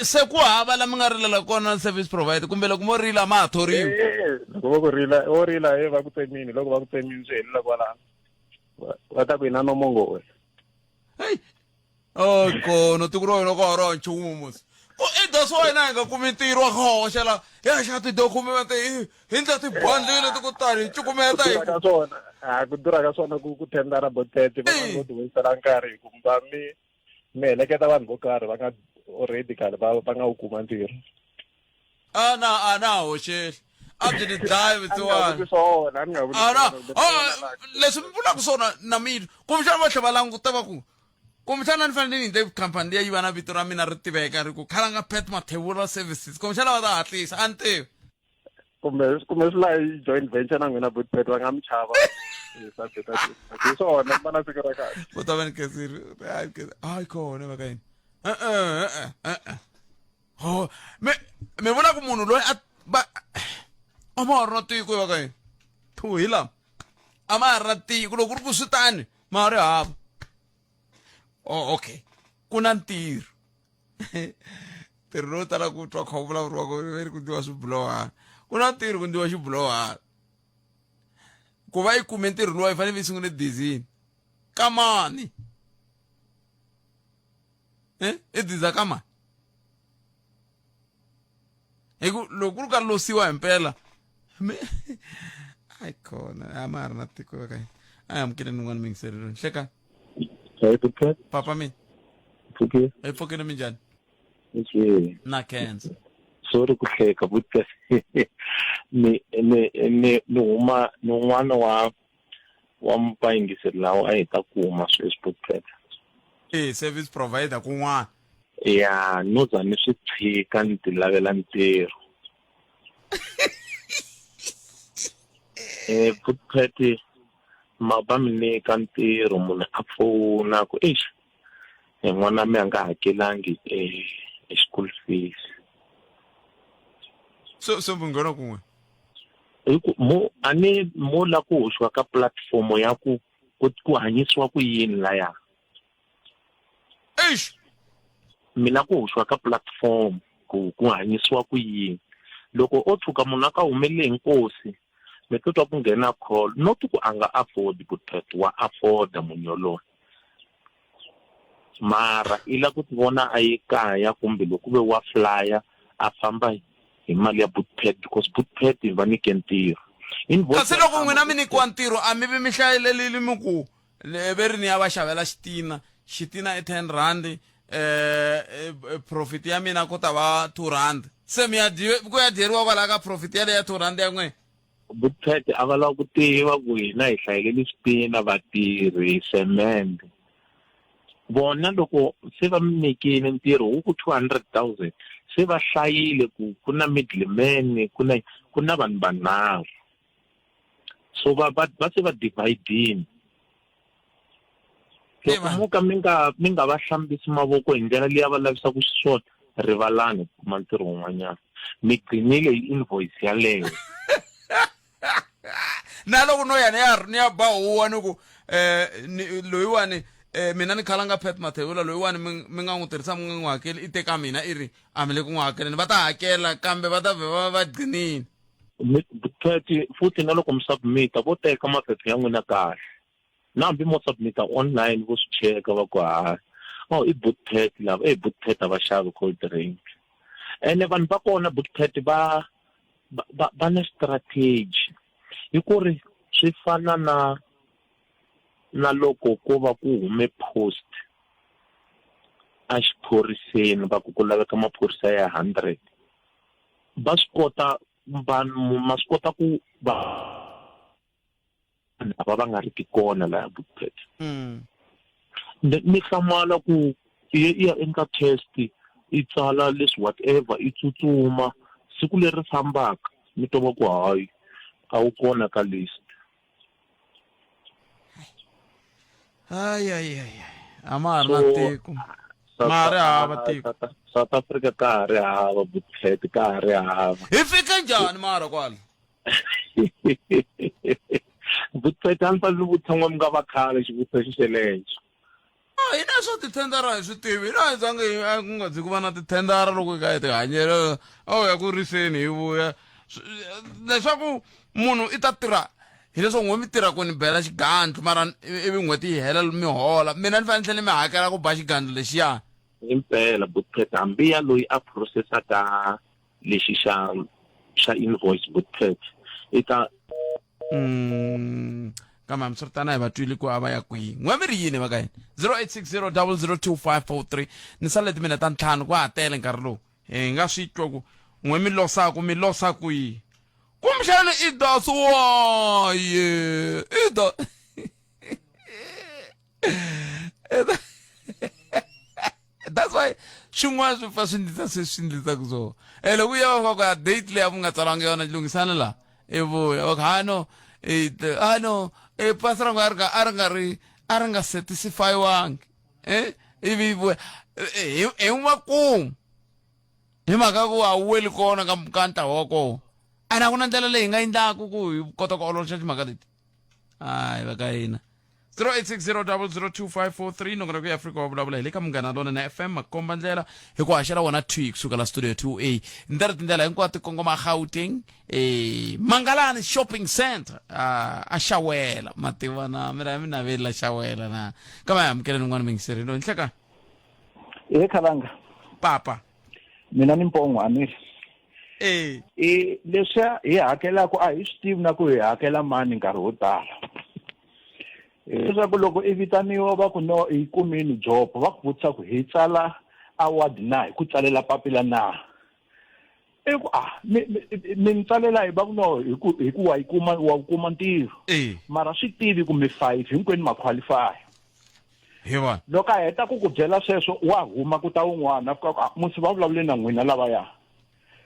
se ku hava la mi nga rilela kona service provider kumbe loko mo rila ma ha thoriwi loko va ku rila o rila va ku tsemini loko va ku tsemini swi helela kwalano va ta ku ina nomongo we kono tiko ro yena ko ha ro nchumu musi that's why na nga kumi ntirho wa hoxa la ya xa tidokumente hi ndla tibandlile ti ku tani cukumeta ka swona ku durha ka swona ku tendara botete va nga ti wisela nkarhi ku mba mi heleketa vanhu vo karhi va nga already khale va nga wu kuma ntirho ana hoxeli a byi ni dlayi vitsiwani leswi mi vulaka swona na mina kumbexana va tlhe va languta va ku kumbexana ni fanele ni hindle khampani leyi yi va na vito ra mina ri tiveka ri ku khalanga Pat Mathebula Services kumbexana va ta hatlisa a ni tivi kumbe swi laha joint venture na n'wina Butet va nga mi chava hi swona va na siku ra kahle vo ta va ni kesiri hayi kona va ka yini mi vona ku munhu loyi a ma ha ri na tiko va ka yini thu hi lama a ma ha ri na tiko loko ku ri ku swi tani ma ha ri hava okay ku na ntirho ntirho lowu tala ku twa kha wu vulavuriwa ku veri ku ndiwa swibulohana ku na ntirho ku ndiwa xibulohana ku va yi kume ntirho lowa yi fanele yi sungule dizini ka mani i diza ka mani hi ku loko ku ri karhi losiwa hi mpela ayi khona a ma ha ri na tiko ka yini a hi amukele ni n'wana mi yingiserile hlekani papa mina hi pfukile minjhani na cancer sorry ku hleka Butet ni huma ni un'wana wa vayingiseri lawa a hi ta kuma sweswi Butet service provider kun'wana ya no za ni swi tshika ni ti lavela ntirho Butet ma ba mi nyika ntirho munhu a pfuna ku n'wana mi a nga hakelangi school fees so mi nghena kun'we mo la ku hoxiwa ka platform ya ku hanyisiwa ku yini laya mina ku hoxiwa ka platform ku hanyisiwa ku yini loko o tshuka munhu a ka humelele hi nkosi mi titwa ku nghena call not ku a nga afford Butet wa afforda munhu yoloye mara i la ku ti vona a yi kaya kumbe loko ve wa flyer a famba hi mali ya Butet because Butet yi va nyike ntirho kasi loko n'wina mi nyikiwa ntirho a mi vi mi hlayelelile mi ku veri ni ya va xavela xitina i 10 rand profit ya mina ku ta va 2 rand se mi ya ku ya dyeriwa kwalaha ka profit ya leya 2 rand ya n'wina Butet a va lava ku tiva ku hina hi hlayelele xitina vatirhi cement bona loko se va mi nyikile ntirho wu ku 200,000 se va hlayile ku ku na middleman ku na vanhu vanharhu so va se va dividini loko muka mi nga va hlambisi mavoko hi ndlela leyi va lavisaka xiswona rivalani ku kuma ntirho wun'wanyana mi gcinile hi invoice yaleyo na loko no yana ni ya ba huwa ni ku loyiwani mina ni khalanga Pat Mathebula loyiwani mi nga n'wi tirhisa mi nga n'wi hakeli i teka mina i ri a mi le ku n'wi hakeleni va ta hakela kambe va ta vhela va gcinile Butet futhi na loko mi submita vo teka maphepha ya n'wina kahle na hambi mo submita online vo swi cheka va ku i Butet lava Butet a va xavi cold drink ene vanhu va kona Butet va na strategy hi ku ri swi fana na loko ko va ku hume post a xiphoriseni va ku laveka maphorisa ya 100 va swi kota ma swi kota ku va nga ri ki kona laha Butet mi hlamala ku iya enta test i tsala leswi whatever i tsutsuma siku leri fambaka mi tova ku hayi a wu kona ka list. Ay. Amar matiko. Mari hava tiko. South Africa ka ha ri hava vutlheti ka ha ri hava. Hi fika njhani mara kwala? Vutlheti a ni fanele vutshama mi nga va khale xivutiso xelexo. Hina swa tithendara hi swi tivi hina hi zange ku nga zi ku va na tithendara loko hi ka hi ti hanyela ya ku riseni hi vuya leswaku munhu i ta tirha hi leswo n'we mi tirha ku ni bela xigandlo mara ivi n'hweti yi hela mi hola mina ni fanele ni mi hakela ku ba xigandlo lexiyani. Impela vutlheti hambi ya loyi a processaka lexi xa invoice vutlheti i ta kama msirtana hi vatwile ku ava ya kwihi n'we mi ri yini va ka hina 0860002543 ni saleti mina ta ntlhanu ku ha tele nkarhi lowu hi nga swi twa ku n'we mi losa kwihi kumxani i das waye i da that's why xin'wana swi fa swi ndlisa ku swona loko ya va ka date leyi a ku nga tsariwanga yona lungisana la i vuya va ka no pasi ra n'we a ri nga satisfyiwangi ivi vuya hi makumu hi mhaka ku a wu weli kona ka ntlawa wa kona a na ku na ndlela leyi hi nga endlaku ku hi kota ku oloxa timhaka leti hayi va ka hina 0860002543 nongona ku ya Afrika wa vulavula hi le ka Munghana Lonene na FM makomba ndlela hi ku haxela wona 2 kusuka la studio 2A ndlela tindlela hinkwato tikongoma Gauteng Mangalani shopping center a Xawela mativana mi naveli la Xawela na kama ya mkeleni n'wana mingiseri lo nhleka Khalanga papa mina ni mpongo amiri leswa hi hakela ku a hi swi tivi na ku hi hakela mani nkarhi wo tala leswaku loko i vitaniwa va ku no hi kumini job va ku vutisa ku hi tsala award na hi ku tsalela papila na ku mi tsalela hi va ku no hi ku wa kuma ntirho mara swi tivi kumbe 5 hinkwenu ma qualify loko a heta ku byela sweswo wa huma ku ta un'wana musi va vulavule na n'wina lavaya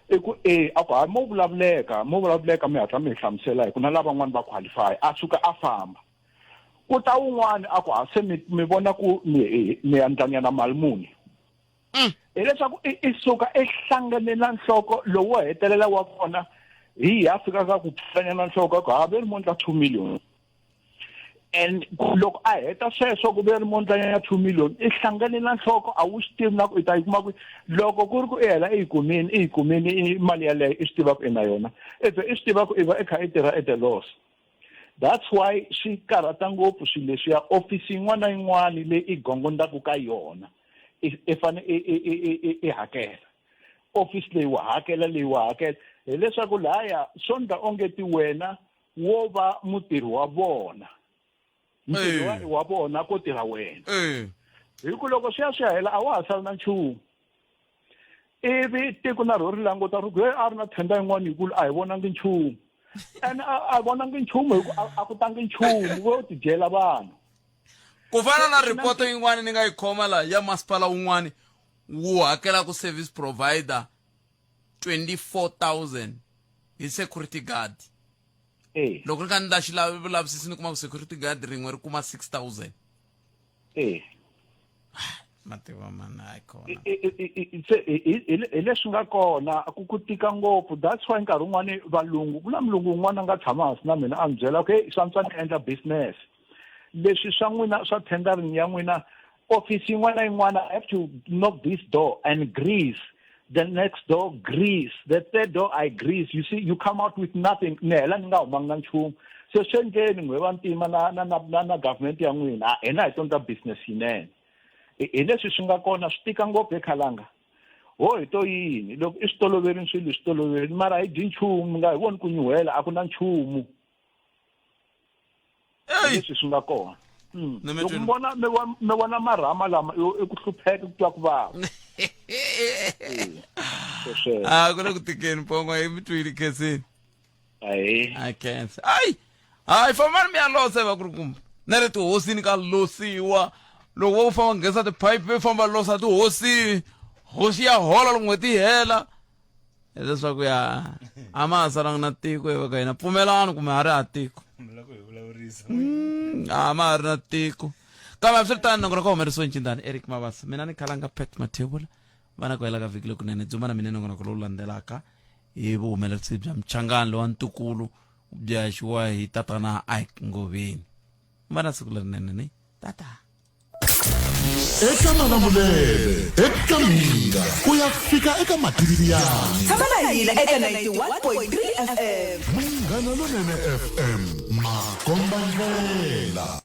ku a ku hayi mo vulavuleka mi hatla mi hi hlamusela hi ku na lavan'wana va qualify a suka a famba ku ta un'wana a ku se mi vona ku mi endlanyana mali muni hileswaku i suka ehlanganela nhloko lowo hetelela wa kona hi fika ka ku hlangana nhloko ku ha ve ri mondla 2 million and loko a heta sweswo ku ve ri mondlanyana 2 million i hlanganela nhloko a wu swi tivi na ku i ta yi kuma ku loko ku ri ku i hela i yi kumeni mali yaleyo i swi tivaku i na yona ibe i swi tivaku i va i kha i tirha at a loss. That's why swi karata ngopfu swilo leswiya ofisi yin'wana na yin'wana leyi i gongondaku ka yona i fane i hakela office leyi wa hakela hileswaku lahaya sondla ongeti wena wo va mutirhi wa vona mutirhi wa vona ko tirha wena hi ku loko swi ya swi hela a wa ha sali na nchumu ivi tiko na ro ri languta ri ku a ri na tenda yin'wana yikulu a hi vonangi nchumu and a vonangi nchumu a ku tangi nchumu vo ti dyela vanhu ku fana na report yin'wana ni nga yi khoma la ya masipala wun'wana wu hakela ku service provider 24,000 hi security guard loko ri ka ni la xilavisisi ni kuma ku security guard rin'we ri kuma 6,000 mativa mana hayi kona hi leswi nga kona ku tika ngopfu. That's why nkarhi wun'wani valungu ku na mulungu wun'wana nga tshama hansi na mina a ni byela okay swantswa ni endla business leswi swa n'wina swa tendering ya n'wina office yin'wana na yin'wana I have to knock this door and grease the next door grease the third door I grease. You see you come out with nothing ni hela ni nga humanga na nchumu se swi endleni n'we vantima na government ya n'wina hina hi tonta business yinene hi leswi swi nga kona swi tika ngopfu Khalanga ho hi to yini loko i swi toloverini swilo swi toloverini mara hi dyi nchumu nga hi voni ku nyuhela a ku na nchumu leswi swi nga kona loko mi vona marhama lama i ku hlupheka ku twa ku vava ku le ku tikeni pongo hi mitwili khesini I can't ai famani mi ya losa va ku ri kumbe na le tihosini ka losiwa loko va famba nghenisa tiphayiphi va famba losa tihosi hosi ya hola loko n'hweti yi hela leswaku ya a ma ha salanga na tiko ka hina pfumelana kumbe ha ri ha tiko a ma ha ri na tiko kambe swiritani nongo ka humerisiwe ncindani Eric Mabasa mina ni khalanga Pat Mathebula vana ku hela ka vhiki lekunene dzumba na mina nongonoko lowu landzelaka hi vuhumelerisi bya mchangani lowa ntukulu bya xiwa hi tatana Ike Ngoveni vana siku lerinene ni tata eka Malamulele eka Minga ku ya fika eka Mativiyani tshama na hina eka 91.3 FM Munghana Lonene FM Makombandlela.